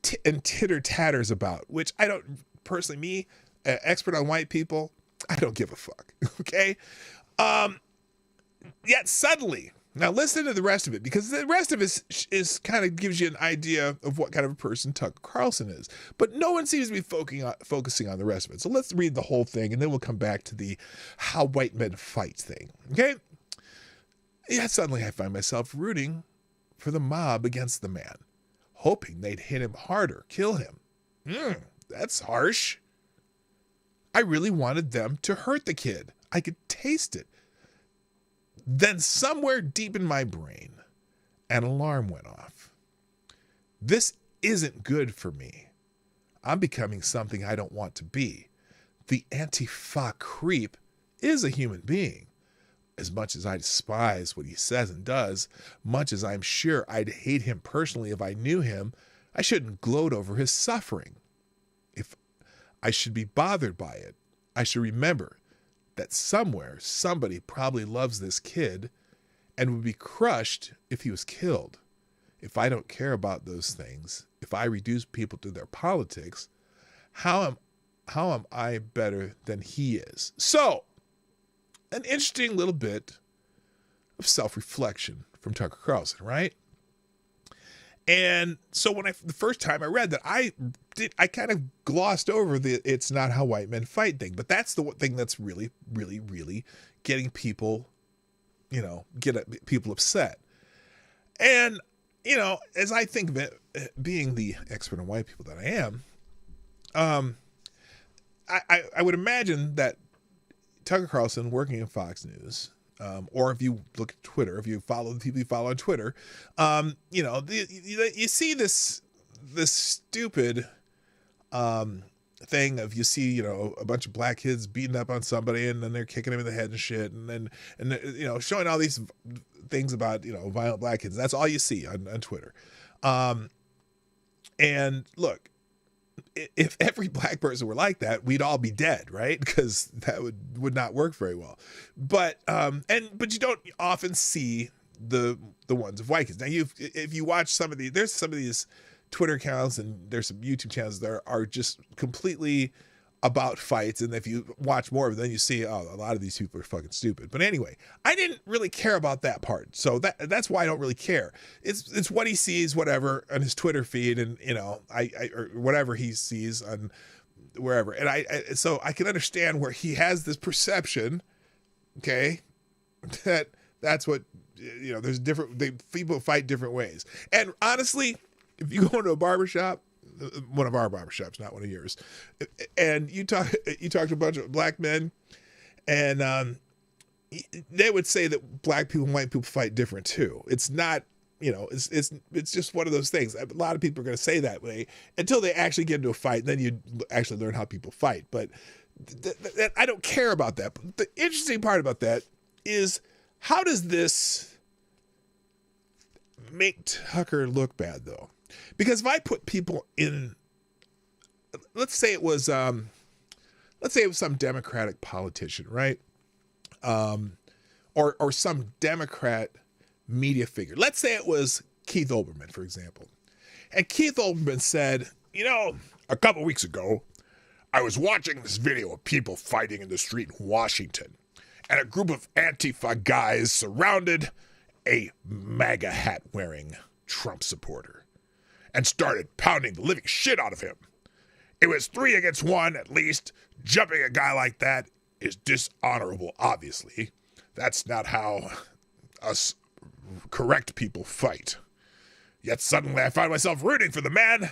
titter-tatters about, which I don't, personally, me, expert on white people, I don't give a fuck, okay? Yet suddenly, now listen to the rest of it, because the rest of it is kind of gives you an idea of what kind of a person Tucker Carlson is. But no one seems to be focusing on the rest of it. So let's read the whole thing, and then we'll come back to the how white men fight thing, okay? Yeah, suddenly I find myself rooting for the mob against the man, hoping they'd hit him harder, kill him. That's harsh. I really wanted them to hurt the kid. I could taste it. Then somewhere deep in my brain, an alarm went off. This isn't good for me. I'm becoming something I don't want to be. The Antifa creep is a human being. As much as I despise what he says and does, much as I'm sure I'd hate him personally if I knew him, I shouldn't gloat over his suffering. If I should be bothered by it, I should remember that somewhere somebody probably loves this kid and would be crushed if he was killed. If I don't care about those things, if I reduce people to their politics, how am I better than he is? So, an interesting little bit of self-reflection from Tucker Carlson, right? And so the first time I read that, I kind of glossed over the "it's not how white men fight" thing, but that's the thing that's really, really, really getting people, people upset. And, as I think of it, being the expert on white people that I am, I would imagine that Tucker Carlson working at Fox News, or if you look at Twitter, if you follow the people you follow on Twitter, you see this stupid thing of, you see, a bunch of black kids beating up on somebody and then they're kicking him in the head and shit, and showing all these things about, violent black kids. That's all you see on Twitter. And look, if every black person were like that, we'd all be dead, right? Because that would not work very well. But you don't often see the ones of white kids. Now, if you watch there's some of these Twitter accounts and there's some YouTube channels that are just completely about fights, and if you watch more of them, then you see, a lot of these people are fucking stupid. But anyway, I didn't really care about that part, so that's why I don't really care. It's what he sees, whatever, on his Twitter feed, and or whatever he sees on wherever, and so I can understand where he has this perception, okay, that's what there's people fight different ways, and honestly, if you go into a barbershop, one of our barbershops, not one of yours, and you talk to a bunch of black men, and they would say that black people and white people fight different too. It's not it's just one of those things. A lot of people are going to say that way until they actually get into a fight. And then you actually learn how people fight. But I don't care about that. But the interesting part about that is, how does this make Tucker look bad, though? Because if I put people in, let's say it was some Democratic politician, right? Or some Democrat media figure. Let's say it was Keith Olbermann, for example. And Keith Olbermann said, a couple weeks ago, I was watching this video of people fighting in the street in Washington, and a group of Antifa guys surrounded a MAGA hat-wearing Trump supporter and started pounding the living shit out of him. It was 3 against 1 at least. Jumping a guy like that is dishonorable, obviously. That's not how us correct people fight. Yet suddenly I find myself rooting for the mob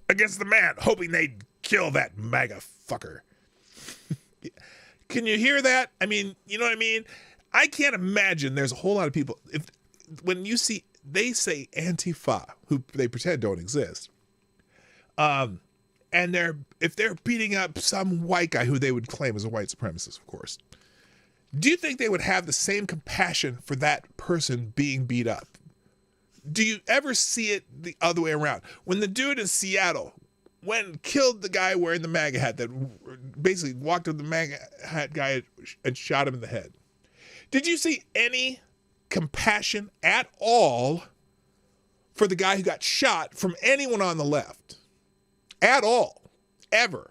against the man, hoping they'd kill that MAGA fucker. Can you hear that? I mean, you know what I mean? I can't imagine there's a whole lot of people, when you see, they say Antifa, who they pretend don't exist, and if they're beating up some white guy who they would claim is a white supremacist, of course, do you think they would have the same compassion for that person being beat up? Do you ever see it the other way around? When the dude in Seattle killed the guy wearing the MAGA hat that basically walked up the MAGA hat guy and shot him in the head, did you see any compassion at all for the guy who got shot from anyone on the left? At all. Ever.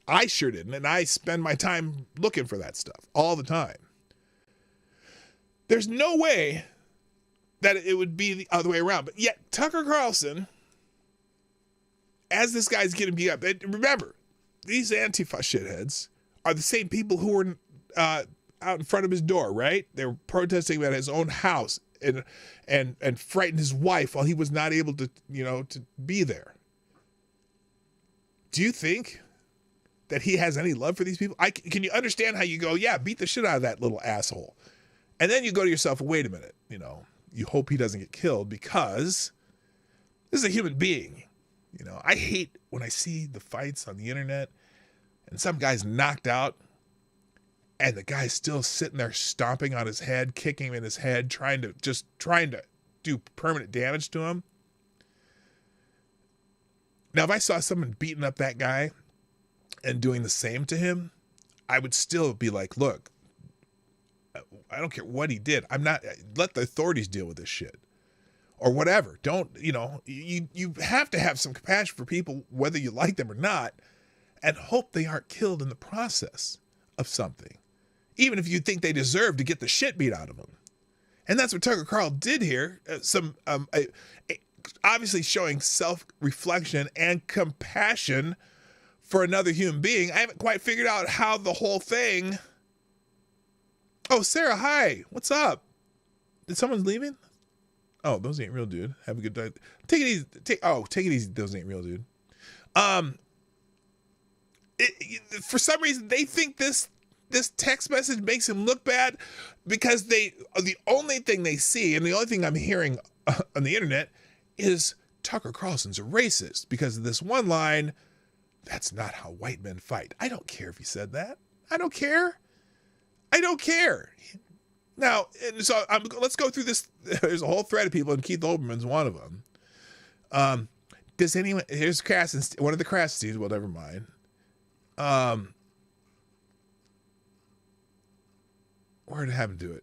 I sure didn't, and I spend my time looking for that stuff all the time. There's no way that it would be the other way around. But yet, Tucker Carlson, as this guy's getting beat up, remember, these Antifa shitheads are the same people who were out in front of his door, right? They were protesting at his own house and frightened his wife while he was not able to, to be there. Do you think that he has any love for these people? Can you understand how you go, yeah, beat the shit out of that little asshole? And then you go to yourself, wait a minute, you hope he doesn't get killed because this is a human being. I hate when I see the fights on the internet and some guy's knocked out and the guy's still sitting there stomping on his head, kicking him in his head, trying to do permanent damage to him. Now, if I saw someone beating up that guy and doing the same to him, I would still be like, look, I don't care what he did. Let the authorities deal with this shit or whatever. Don't, you have to have some compassion for people, whether you like them or not, and hope they aren't killed in the process of something, even if you think they deserve to get the shit beat out of them. And that's what Tucker Carlson did here. Obviously showing self-reflection and compassion for another human being. I haven't quite figured out how the whole thing... Oh, Sarah, hi. What's up? Did someone leaving? Oh, those ain't real, dude. Have a good day. Take it easy. Take it easy. Those ain't real, dude. For some reason, they think this text message makes him look bad because the only thing they see, and the only thing I'm hearing on the internet, is Tucker Carlson's a racist because of this one line, that's not how white men fight. I don't care if he said that. I don't care. Now, so let's go through this. There's a whole thread of people, and Keith Olbermann's one of them. Does anyone, here's one of the Crassensteins, well, never mind. Where did it happen to it?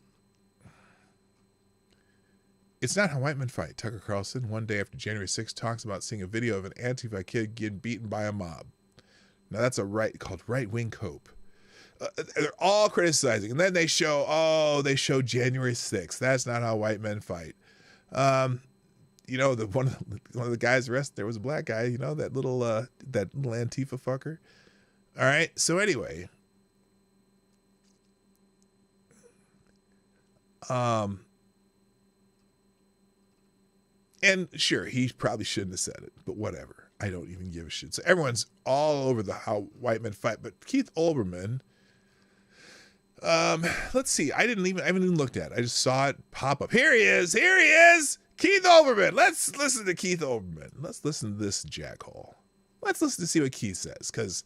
It's not how white men fight. Tucker Carlson, one day after January 6th, talks about seeing a video of an Antifa kid getting beaten by a mob. Now that's called right-wing cope. They're all criticizing. And then they show January 6th. That's not how white men fight. One of the guys arrested, there was a black guy, that little Antifa fucker. All right. So anyway, and sure, he probably shouldn't have said it, but whatever. I don't even give a shit. So everyone's all over how white men fight. But Keith Olbermann, Let's see. I haven't even looked at it. I just saw it pop up. Here he is. Keith Olbermann. Let's listen to Keith Olbermann. Let's listen to this jackhole. Let's listen to see what Keith says, because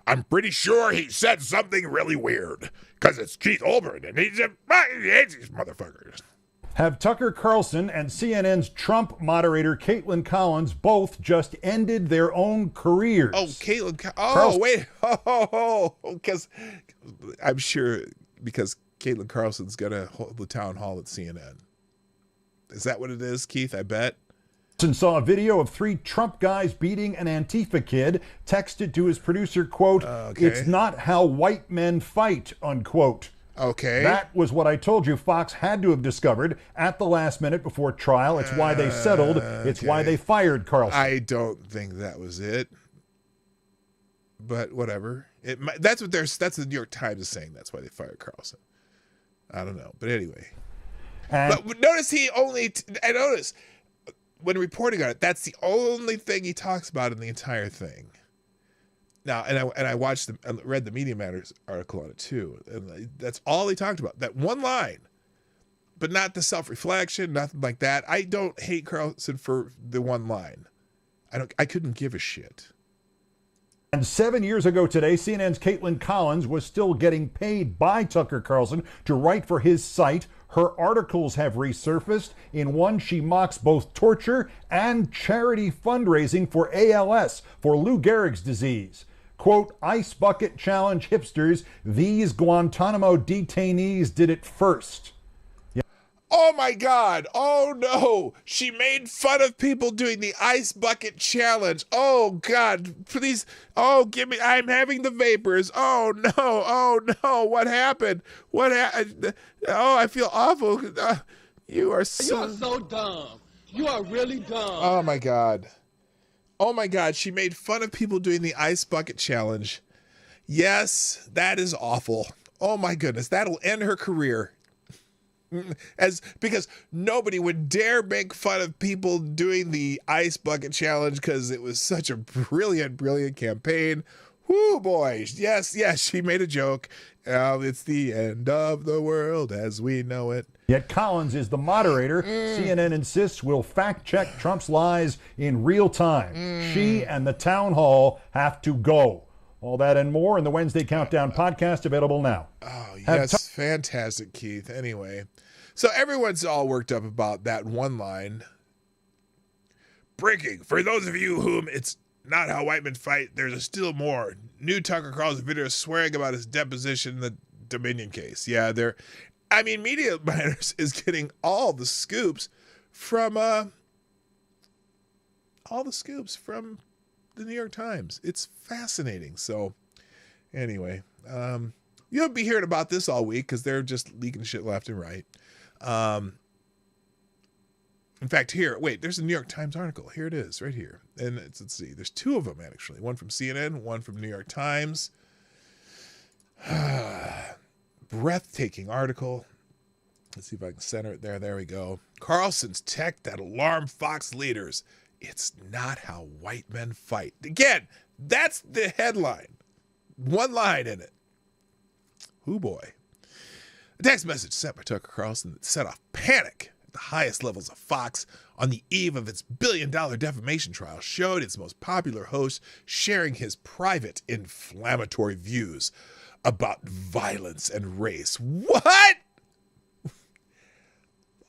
I'm pretty sure he said something really weird, because it's Keith Olbermann, and he hates these motherfuckers. Have Tucker Carlson and CNN's Trump moderator Caitlin Collins both just ended their own careers. Oh, Carlson. Wait. Because I'm sure because Caitlin Carlson's going to hold the town hall at CNN. Is that what it is, Keith? I bet. Carlson saw a video of 3 Trump guys beating an Antifa kid, texted to his producer, quote, "It's not how white men fight," unquote. Okay. That was what I told you Foxx had to have discovered at the last minute before trial. It's why they settled. It's why they fired Carlson. I don't think that was it. But whatever. That's what the New York Times is saying. That's why they fired Carlson. I don't know. But anyway. But notice notice when reporting on it, that's the only thing he talks about in the entire thing. Now, and I read the Media Matters article on it too, and that's all he talked about. That one line, but not the self-reflection, nothing like that. I don't hate Carlson for the one line. I couldn't give a shit. And 7 years ago today, CNN's Caitlin Collins was still getting paid by Tucker Carlson to write for his site. Her articles have resurfaced. In one, she mocks both torture and charity fundraising for ALS, for Lou Gehrig's disease. Quote, "Ice bucket challenge hipsters, these Guantanamo detainees did it first." Oh my God. Oh no. She made fun of people doing the ice bucket challenge. Oh God, please. Oh, I'm having the vapors. Oh no. Oh no. What happened? Oh, I feel awful. You are so dumb. You are really dumb. Oh my God. Oh my God. She made fun of people doing the ice bucket challenge. Yes, that is awful. Oh my goodness. That'll end her career. Because nobody would dare make fun of people doing the ice bucket challenge because it was such a brilliant campaign. Whoo, boy. Yes, she made a joke. It's the end of the world as we know it. Yet Collins is the moderator. CNN insists will fact-check Trump's lies in real time. She and the town hall have to go. All that and more in the Wednesday Countdown podcast, available now. Oh, yes. Fantastic, Keith. Anyway, so everyone's all worked up about that one line. Breaking. For those of you whom it's not how white men fight, there's still more. New Tucker Carlson video swearing about his deposition in the Dominion case. Yeah, Media Matters is getting all the scoops from the New York Times. It's fascinating. So anyway, you'll be hearing about this all week because they're just leaking shit left and right. In fact, there's a New York Times article. Here it is, right here. And let's see, there's 2 of them actually. One from CNN, one from New York Times. Breathtaking article. Let's see if I can center it there. There we go. Carlson's tech that alarmed Fox leaders. It's not how white men fight. Again, that's the headline. One line in it. Hoo boy. A text message sent by Tucker Carlson that set off panic at the highest levels of Fox on the eve of its billion-dollar defamation trial showed its most popular host sharing his private inflammatory views about violence and race. What?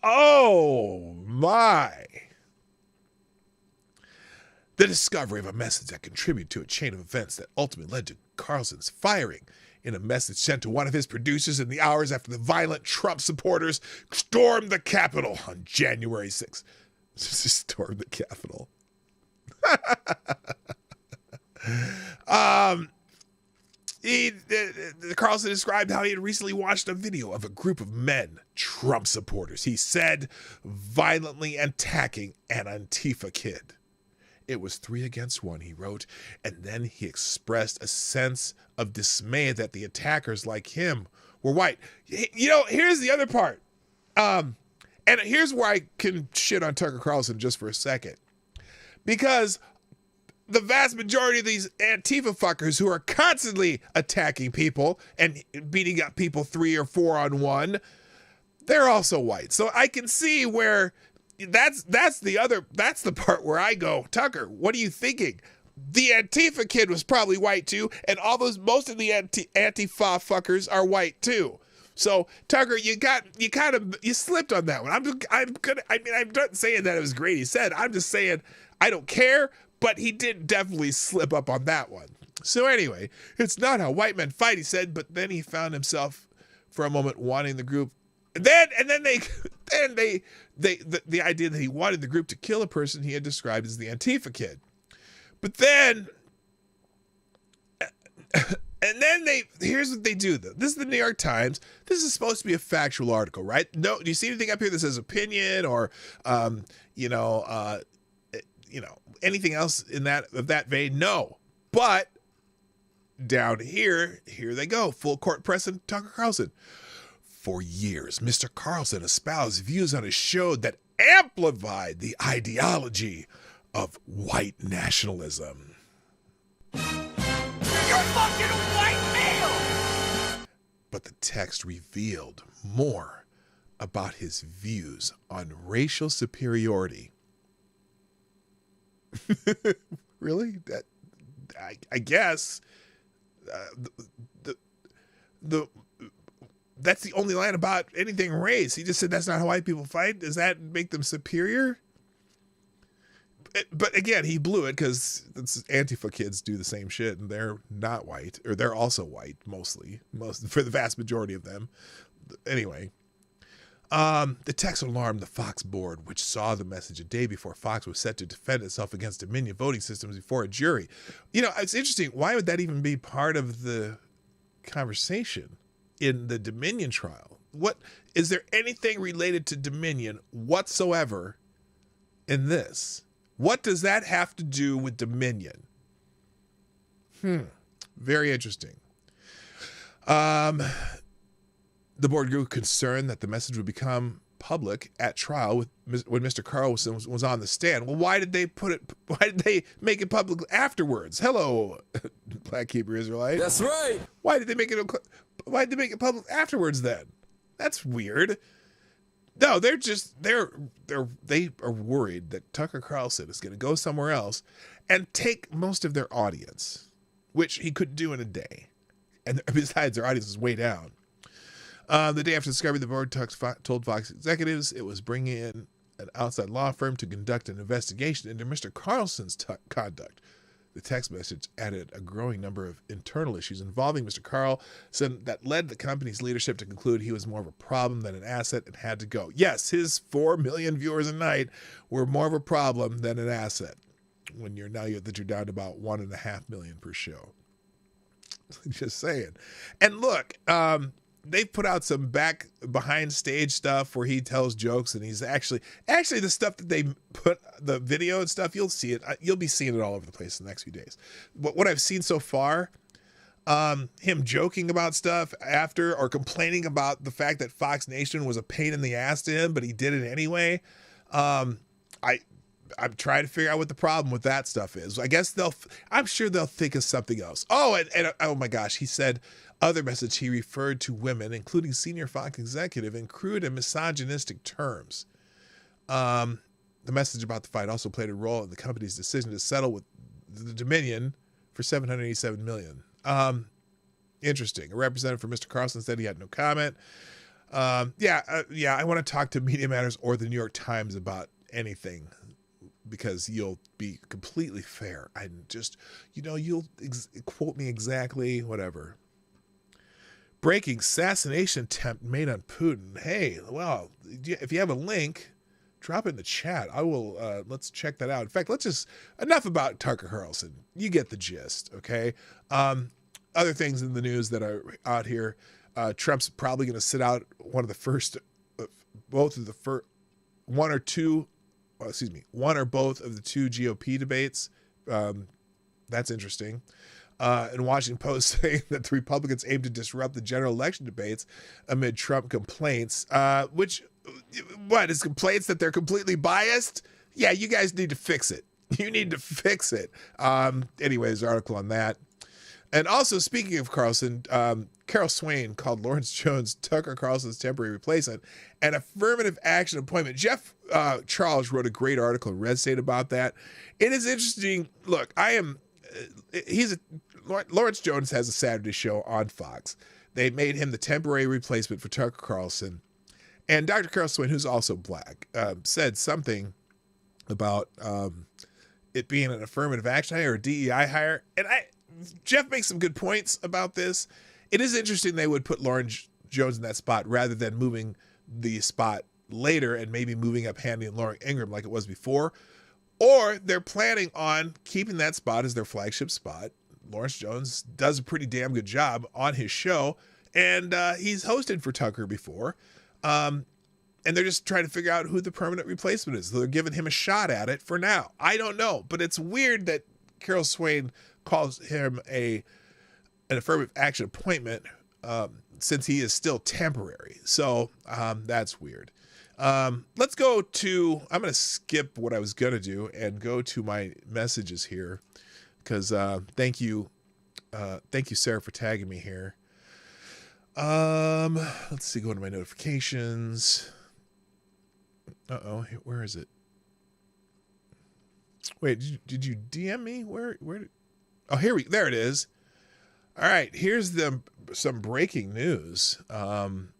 Oh, my. The discovery of a message that contributed to a chain of events that ultimately led to Carlson's firing in a message sent to one of his producers in the hours after the violent Trump supporters stormed the Capitol on January 6th. Stormed the Capitol. Carlson described how he had recently watched a video of a group of men, Trump supporters, he said, violently attacking an Antifa kid. It was 3 against 1, he wrote, and then he expressed a sense of dismay that the attackers, like him, were white. Here's the other part. And here's where I can shit on Tucker Carlson just for a second. Because the vast majority of these Antifa fuckers who are constantly attacking people and beating up people 3 or 4 on 1, they're also white. So I can see where that's the part where I go, Tucker, what are you thinking? The Antifa kid was probably white too, and most of the Antifa fuckers are white too. So Tucker, you slipped on that one. I'm not saying that it was great. He said, I'm just saying I don't care, but he did definitely slip up on that one. So anyway, it's not how white men fight, he said, but then he found himself for a moment wanting the group. The idea that he wanted the group to kill a person he had described as the Antifa kid. But then, here's what they do though. This is the New York Times. This is supposed to be a factual article, right? No, do you see anything up here that says opinion or, anything else of that vein? No. But down here they go. Full court press and Tucker Carlson. For years, Mr. Carlson espoused views on his show that amplified the ideology of white nationalism. You're fucking a white male! But the text revealed more about his views on racial superiority. Really? I guess that's the only line about anything race. He just said that's not how white people fight. Does that make them superior? But again, he blew it because Antifa kids do the same shit and they're not white, or they're also white for the vast majority of them. Anyway, the text alarmed the Foxx board, which saw the message a day before Fox was set to defend itself against Dominion voting systems before a jury. It's interesting. Why would that even be part of the conversation in the Dominion trial? What is there anything related to Dominion whatsoever in this? What does that have to do with Dominion? Very interesting. The board grew concerned that the message would become public at trial when Mr. Carlson was on the stand. Well, why did they make it public afterwards? Hello, Black Hebrew Israelite. That's right. Why did they make it public afterwards then? That's weird. No, they are worried that Tucker Carlson is going to go somewhere else and take most of their audience, which he couldn't do in a day. And besides, their audience is way down. The day after the discovery, the board told Fox executives it was bringing in an outside law firm to conduct an investigation into Mr. Carlson's conduct. The text message added a growing number of internal issues involving Mr. Carlson that led the company's leadership to conclude he was more of a problem than an asset and had to go. Yes, his 4 million viewers a night were more of a problem than an asset when you're down to about 1.5 million per show. Just saying. And look, they've put out some behind stage stuff where he tells jokes, and he's actually the stuff that they put, the video and stuff, you'll see it. You'll be seeing it all over the place in the next few days. But what I've seen so far, him joking about stuff after or complaining about the fact that Fox Nation was a pain in the ass to him, but he did it anyway. I'm trying to figure out what the problem with that stuff is. I guess I'm sure they'll think of something else. Oh, and oh my gosh, he said other message he referred to women, including senior Fox executive, in crude and misogynistic terms. The message about the fight also played a role in the company's decision to settle with the Dominion for $787 million. Interesting. A representative for Mr. Carlson said he had no comment. I want to talk to Media Matters or the New York Times about anything, because you'll be completely fair. I just, you'll quote me exactly, whatever. Breaking assassination attempt made on Putin. Hey, well, if you have a link, drop it in the chat. I will, let's check that out. In fact, enough about Tucker Carlson. You get the gist, okay? Other things in the news that are out here. Trump's probably going to sit out one or both of the two GOP debates. That's interesting. And Washington Post saying that the Republicans aim to disrupt the general election debates amid Trump complaints. What is complaints that they're completely biased? Yeah, you guys need to fix it. You need to fix it. Anyways, article on that. And also, speaking of Carlson, Carol Swain called Lawrence Jones Tucker Carlson's temporary replacement an affirmative action appointment. Jeff Charles wrote a great article in Red State about that. It is interesting. Look, Lawrence Jones has a Saturday show on Fox. They made him the temporary replacement for Tucker Carlson. And Dr. Carol Swain, who's also black, said something about it being an affirmative action hire or DEI hire. And Jeff makes some good points about this. It is interesting they would put Lawrence Jones in that spot rather than moving the spot later and maybe moving up Handy and Laura Ingraham like it was before. Or they're planning on keeping that spot as their flagship spot. Lawrence Jones does a pretty damn good job on his show, and he's hosted for Tucker before. And they're just trying to figure out who the permanent replacement is. They're giving him a shot at it for now. I don't know, but it's weird that Carol Swain calls him an affirmative action appointment since he is still temporary. So that's weird. Let's go to, I'm going to skip what I was going to do and go to my messages here because thank you, Sarah, for tagging me here. Let's see, go to my notifications. Uh-oh, where is it? Wait, did you DM me? Where oh, there it is. All right, here's some breaking news from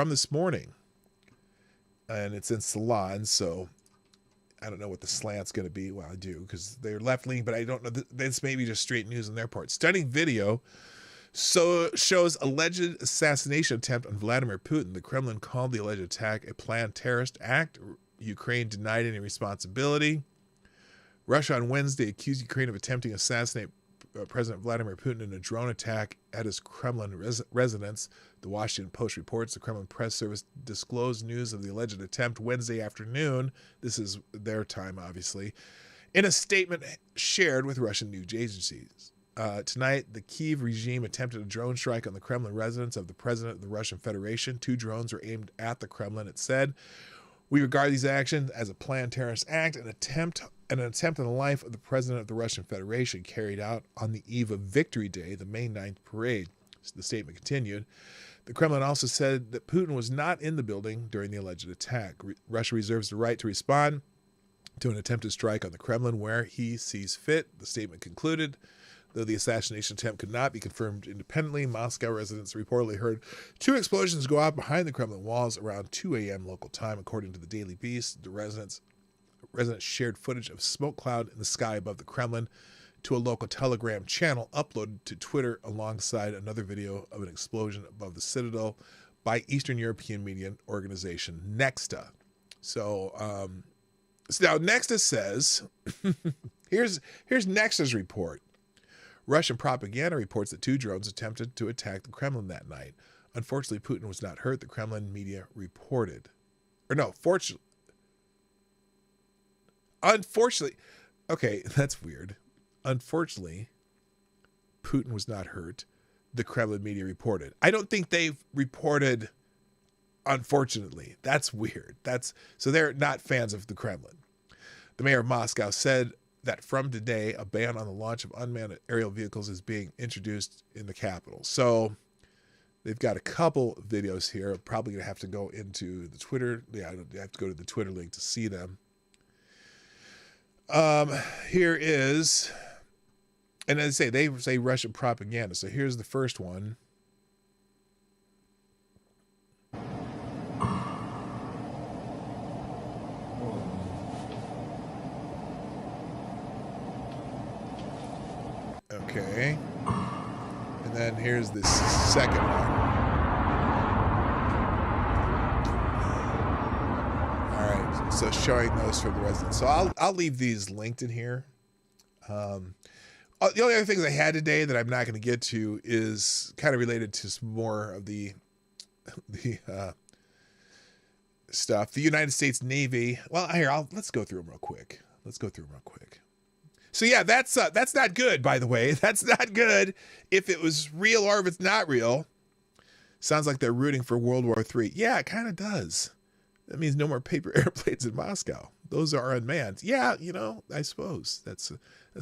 this morning. And it's in Salon, so I don't know what the slant's going to be. Well, I do, because they're left-leaning, but I don't know. This may be just straight news on their part. Stunning video shows alleged assassination attempt on Vladimir Putin. The Kremlin called the alleged attack a planned terrorist act. Ukraine denied any responsibility. Russia on Wednesday accused Ukraine of attempting to assassinate President Vladimir Putin in a drone attack at his Kremlin residence. The Washington Post reports the Kremlin press service disclosed news of the alleged attempt Wednesday afternoon. This is their time, obviously, in a statement shared with Russian news agencies. Tonight, the Kyiv regime attempted a drone strike on the Kremlin residence of the president of the Russian Federation. 2 drones were aimed at the Kremlin, it said. We regard these actions as a planned terrorist act, an attempt on the life of the president of the Russian Federation carried out on the eve of Victory Day, the May 9th parade. The statement continued. The Kremlin also said that Putin was not in the building during the alleged attack. Russia reserves the right to respond to an attempted strike on the Kremlin where he sees fit, the statement concluded. Though the assassination attempt could not be confirmed independently, Moscow residents reportedly heard 2 explosions go off behind the Kremlin walls around 2 a.m. local time, according to the Daily Beast. The residents shared footage of smoke cloud in the sky above the Kremlin to a local Telegram channel uploaded to Twitter alongside another video of an explosion above the citadel by Eastern European media organization Nexta. So now Nexta says, here's Nexta's report. Russian propaganda reports that 2 drones attempted to attack the Kremlin that night. Unfortunately, Putin was not hurt, the Kremlin media reported. Unfortunately, okay, that's weird. Unfortunately, Putin was not hurt, the Kremlin media reported. I don't think they've reported unfortunately. That's weird. So they're not fans of the Kremlin. The mayor of Moscow said that from today, a ban on the launch of unmanned aerial vehicles is being introduced in the capital. So they've got a couple of videos here. I'm probably going to have to go into the Twitter. Yeah, I have to go to the Twitter link to see them. Here is, and as I say, they say Russian propaganda. So here's the first one. Okay. And then here's this second one. All right. So showing those from the residents. So I'll leave these linked in here. The only other things I had today that I'm not going to get to is kind of related to some more of the stuff. The United States Navy. Well, here, let's go through them real quick. So yeah, that's not good, by the way. That's not good if it was real or if it's not real. Sounds like they're rooting for World War III. Yeah, it kind of does. That means no more paper airplanes in Moscow. Those are unmanned. Yeah, I suppose that's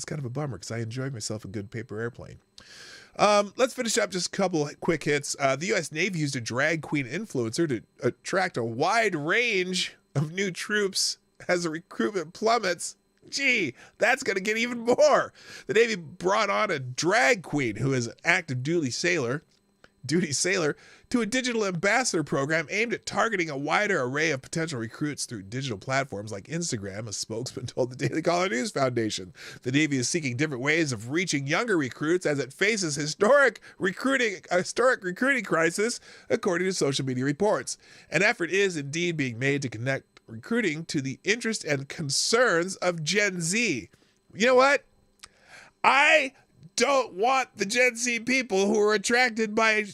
kind of a bummer because I enjoyed myself a good paper airplane. Let's finish up just a couple quick hits. The U.S. Navy used a drag queen influencer to attract a wide range of new troops as the recruitment plummets. Gee, that's going to get even more. The Navy brought on a drag queen who is an active duty sailor to a digital ambassador program aimed at targeting a wider array of potential recruits through digital platforms like Instagram, a spokesman told the Daily Caller News Foundation. The Navy is seeking different ways of reaching younger recruits as it faces historic recruiting crisis, according to social media reports. An effort is indeed being made to connect recruiting to the interests and concerns of Gen Z. You know what? I don't want the Gen Z people who are attracted by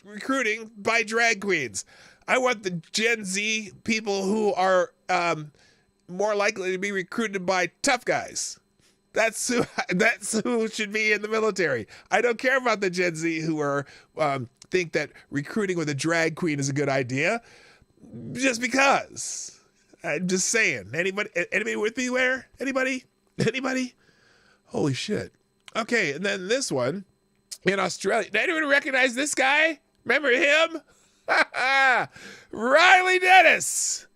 recruiting by drag queens. I want the Gen Z people who are more likely to be recruited by tough guys. That's who should be in the military. I don't care about the Gen Z who are think that recruiting with a drag queen is a good idea just because. I'm just saying. Anybody with me there? Anybody? Holy shit. Okay, and then this one in Australia. Did anyone recognize this guy? Remember him? Riley Dennis.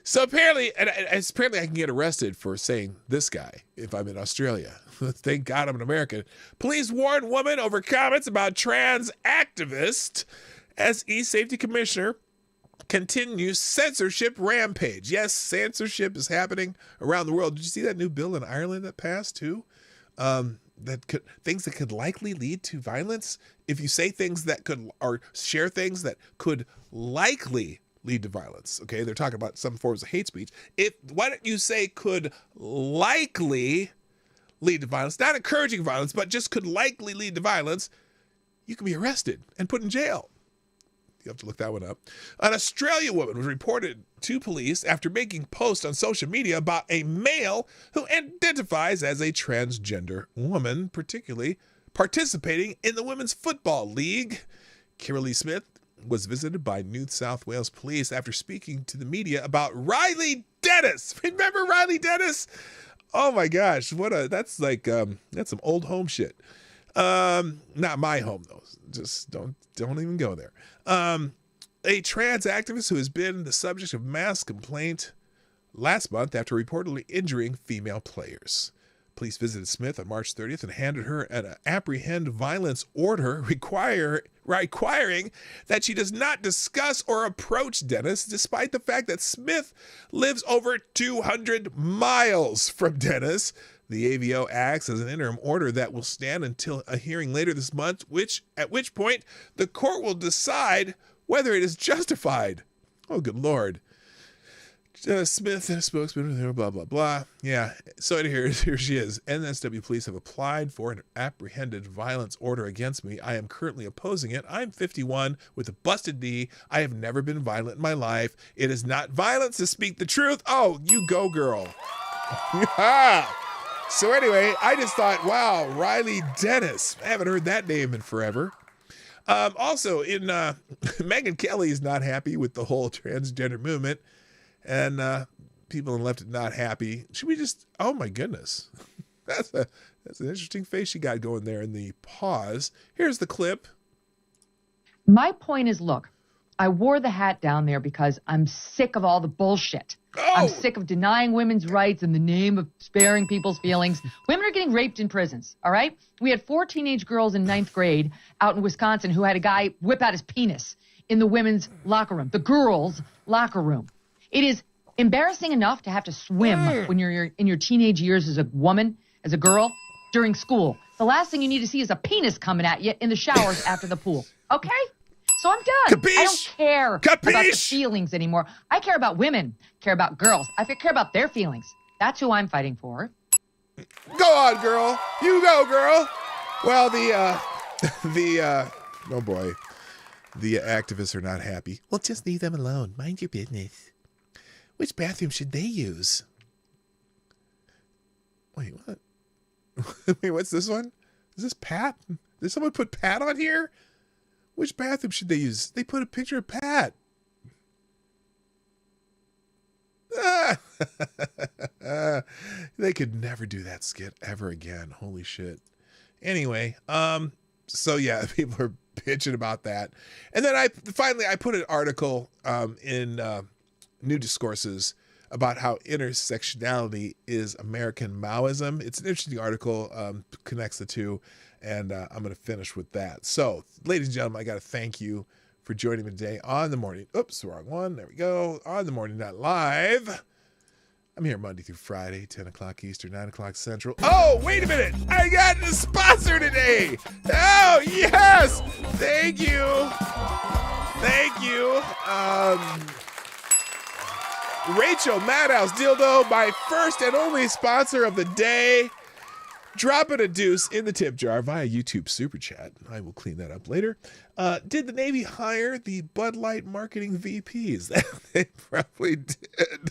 So apparently I can get arrested for saying this guy if I'm in Australia. Thank God I'm an American. Police warn woman over comments about trans activist as e-safety commissioner continues censorship rampage. Yes, censorship is happening around the world. Did you see that new bill in Ireland that passed too? Things that could likely lead to violence. If you say things that could, or share things that could likely lead to violence. Okay, they're talking about some forms of hate speech. Why don't you say could likely lead to violence? Not encouraging violence, but just could likely lead to violence. You can be arrested and put in jail. You have to look that one up. An Australian woman was reported to police after making posts on social media about a male who identifies as a transgender woman, particularly participating in the Women's Football League. Kimberly Smith was visited by New South Wales police after speaking to the media about Riley Dennis. Remember Riley Dennis? Oh my gosh, that's some old home shit. Not my home though. Just don't even go there. A trans activist who has been the subject of mass complaint last month after reportedly injuring female players. Police visited Smith on March 30th and handed her an apprehend violence order requiring that she does not discuss or approach Dennis, despite the fact that Smith lives over 200 miles from Dennis. The AVO acts as an interim order that will stand until a hearing later this month, at which point the court will decide whether it is justified. Oh, good Lord. Smith, a spokesman, blah, blah, blah. Yeah, so here she is. NSW police have applied for an apprehended violence order against me. I am currently opposing it. I'm 51 with a busted knee. I have never been violent in my life. It is not violence to speak the truth. Oh, you go, girl. So anyway, I just thought, wow, Riley Dennis. I haven't heard that name in forever. Also, Megyn Kelly is not happy with the whole transgender movement, and people on the left are not happy. Should we just? Oh my goodness, that's an interesting face she got going there in the pause. Here's the clip. My point is, look, I wore the hat down there because I'm sick of all the bullshit. Oh. I'm sick of denying women's rights in the name of sparing people's feelings. Women are getting raped in prisons, all right? We had 4 teenage girls in 9th grade out in Wisconsin who had a guy whip out his penis in the women's locker room, the girls' locker room. It is embarrassing enough to have to swim when you're in your teenage years as a woman, as a girl, during school. The last thing you need to see is a penis coming at you in the showers after the pool, okay? So I'm done. Capiche? I don't care about the feelings anymore. I care about women, care about girls. I care about their feelings. That's who I'm fighting for. Go on, girl. You go, girl. Well, oh boy, the activists are not happy. Well, just leave them alone. Mind your business. Which bathroom should they use? Wait, what? Wait, what's this one? Is this Pat? Did someone put Pat on here? Which bathroom should they use? They put a picture of Pat. They could never do that skit ever again. Holy shit. Anyway, so yeah, people are bitching about that. And then I put an article in New Discourses about how intersectionality is American Maoism. It's an interesting article, connects the two, and I'm going to finish with that. So, ladies and gentlemen, I got to thank you for joining me today on the morning. Oops, wrong one. There we go. On the Morning Night Live. I'm here Monday through Friday, 10 o'clock Eastern, 9 o'clock Central. Oh, wait a minute. I got a sponsor today. Oh, yes. Thank you. Thank you. Rachel Madhouse Dildo, my first and only sponsor of the day. Dropping a deuce in the tip jar via YouTube Super Chat. I will clean that up later. Did the Navy hire the Bud Light marketing VPs? They probably did.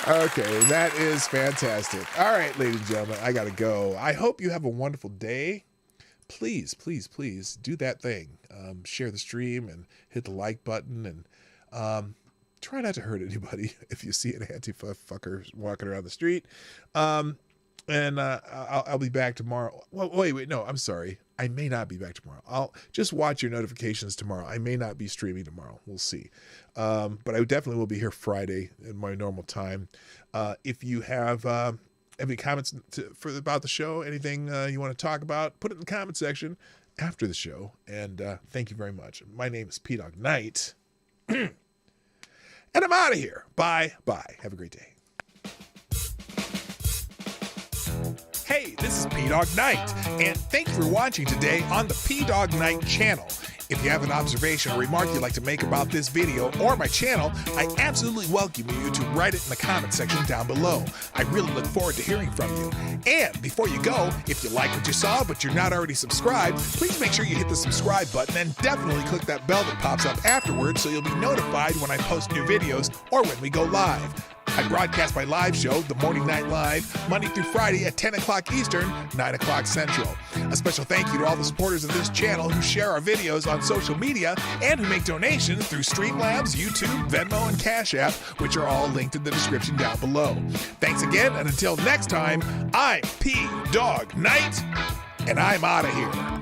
Okay, that is fantastic. All right, ladies and gentlemen, I got to go. I hope you have a wonderful day. Please, please, please do that thing. Share the stream and hit the like button, and try not to hurt anybody if you see an Antifa fucker walking around the street. And I'll be back tomorrow. Well, wait, no, I'm sorry. I may not be back tomorrow. I'll just watch your notifications tomorrow. I may not be streaming tomorrow. We'll see. But I definitely will be here Friday in my normal time. If you have any comments about the show, anything you want to talk about, put it in the comment section after the show. And thank you very much. My name is P-Dog Knight. And I'm out of here. Bye. Have a great day. Hey, this is P-Dog Knight, and thank you for watching today on the P-Dog Knight channel. If you have an observation or remark you'd like to make about this video or my channel, I absolutely welcome you to write it in the comment section down below. I really look forward to hearing from you. And before you go, if you like what you saw but you're not already subscribed, please make sure you hit the subscribe button and definitely click that bell that pops up afterwards so you'll be notified when I post new videos or when we go live. I broadcast my live show, The Morning Night Live, Monday through Friday at 10 o'clock Eastern, 9 o'clock Central. A special thank you to all the supporters of this channel who share our videos on social media and who make donations through Streamlabs, YouTube, Venmo, and Cash App, which are all linked in the description down below. Thanks again, and until next time, I'm P-Dog Knight, and I'm out of here.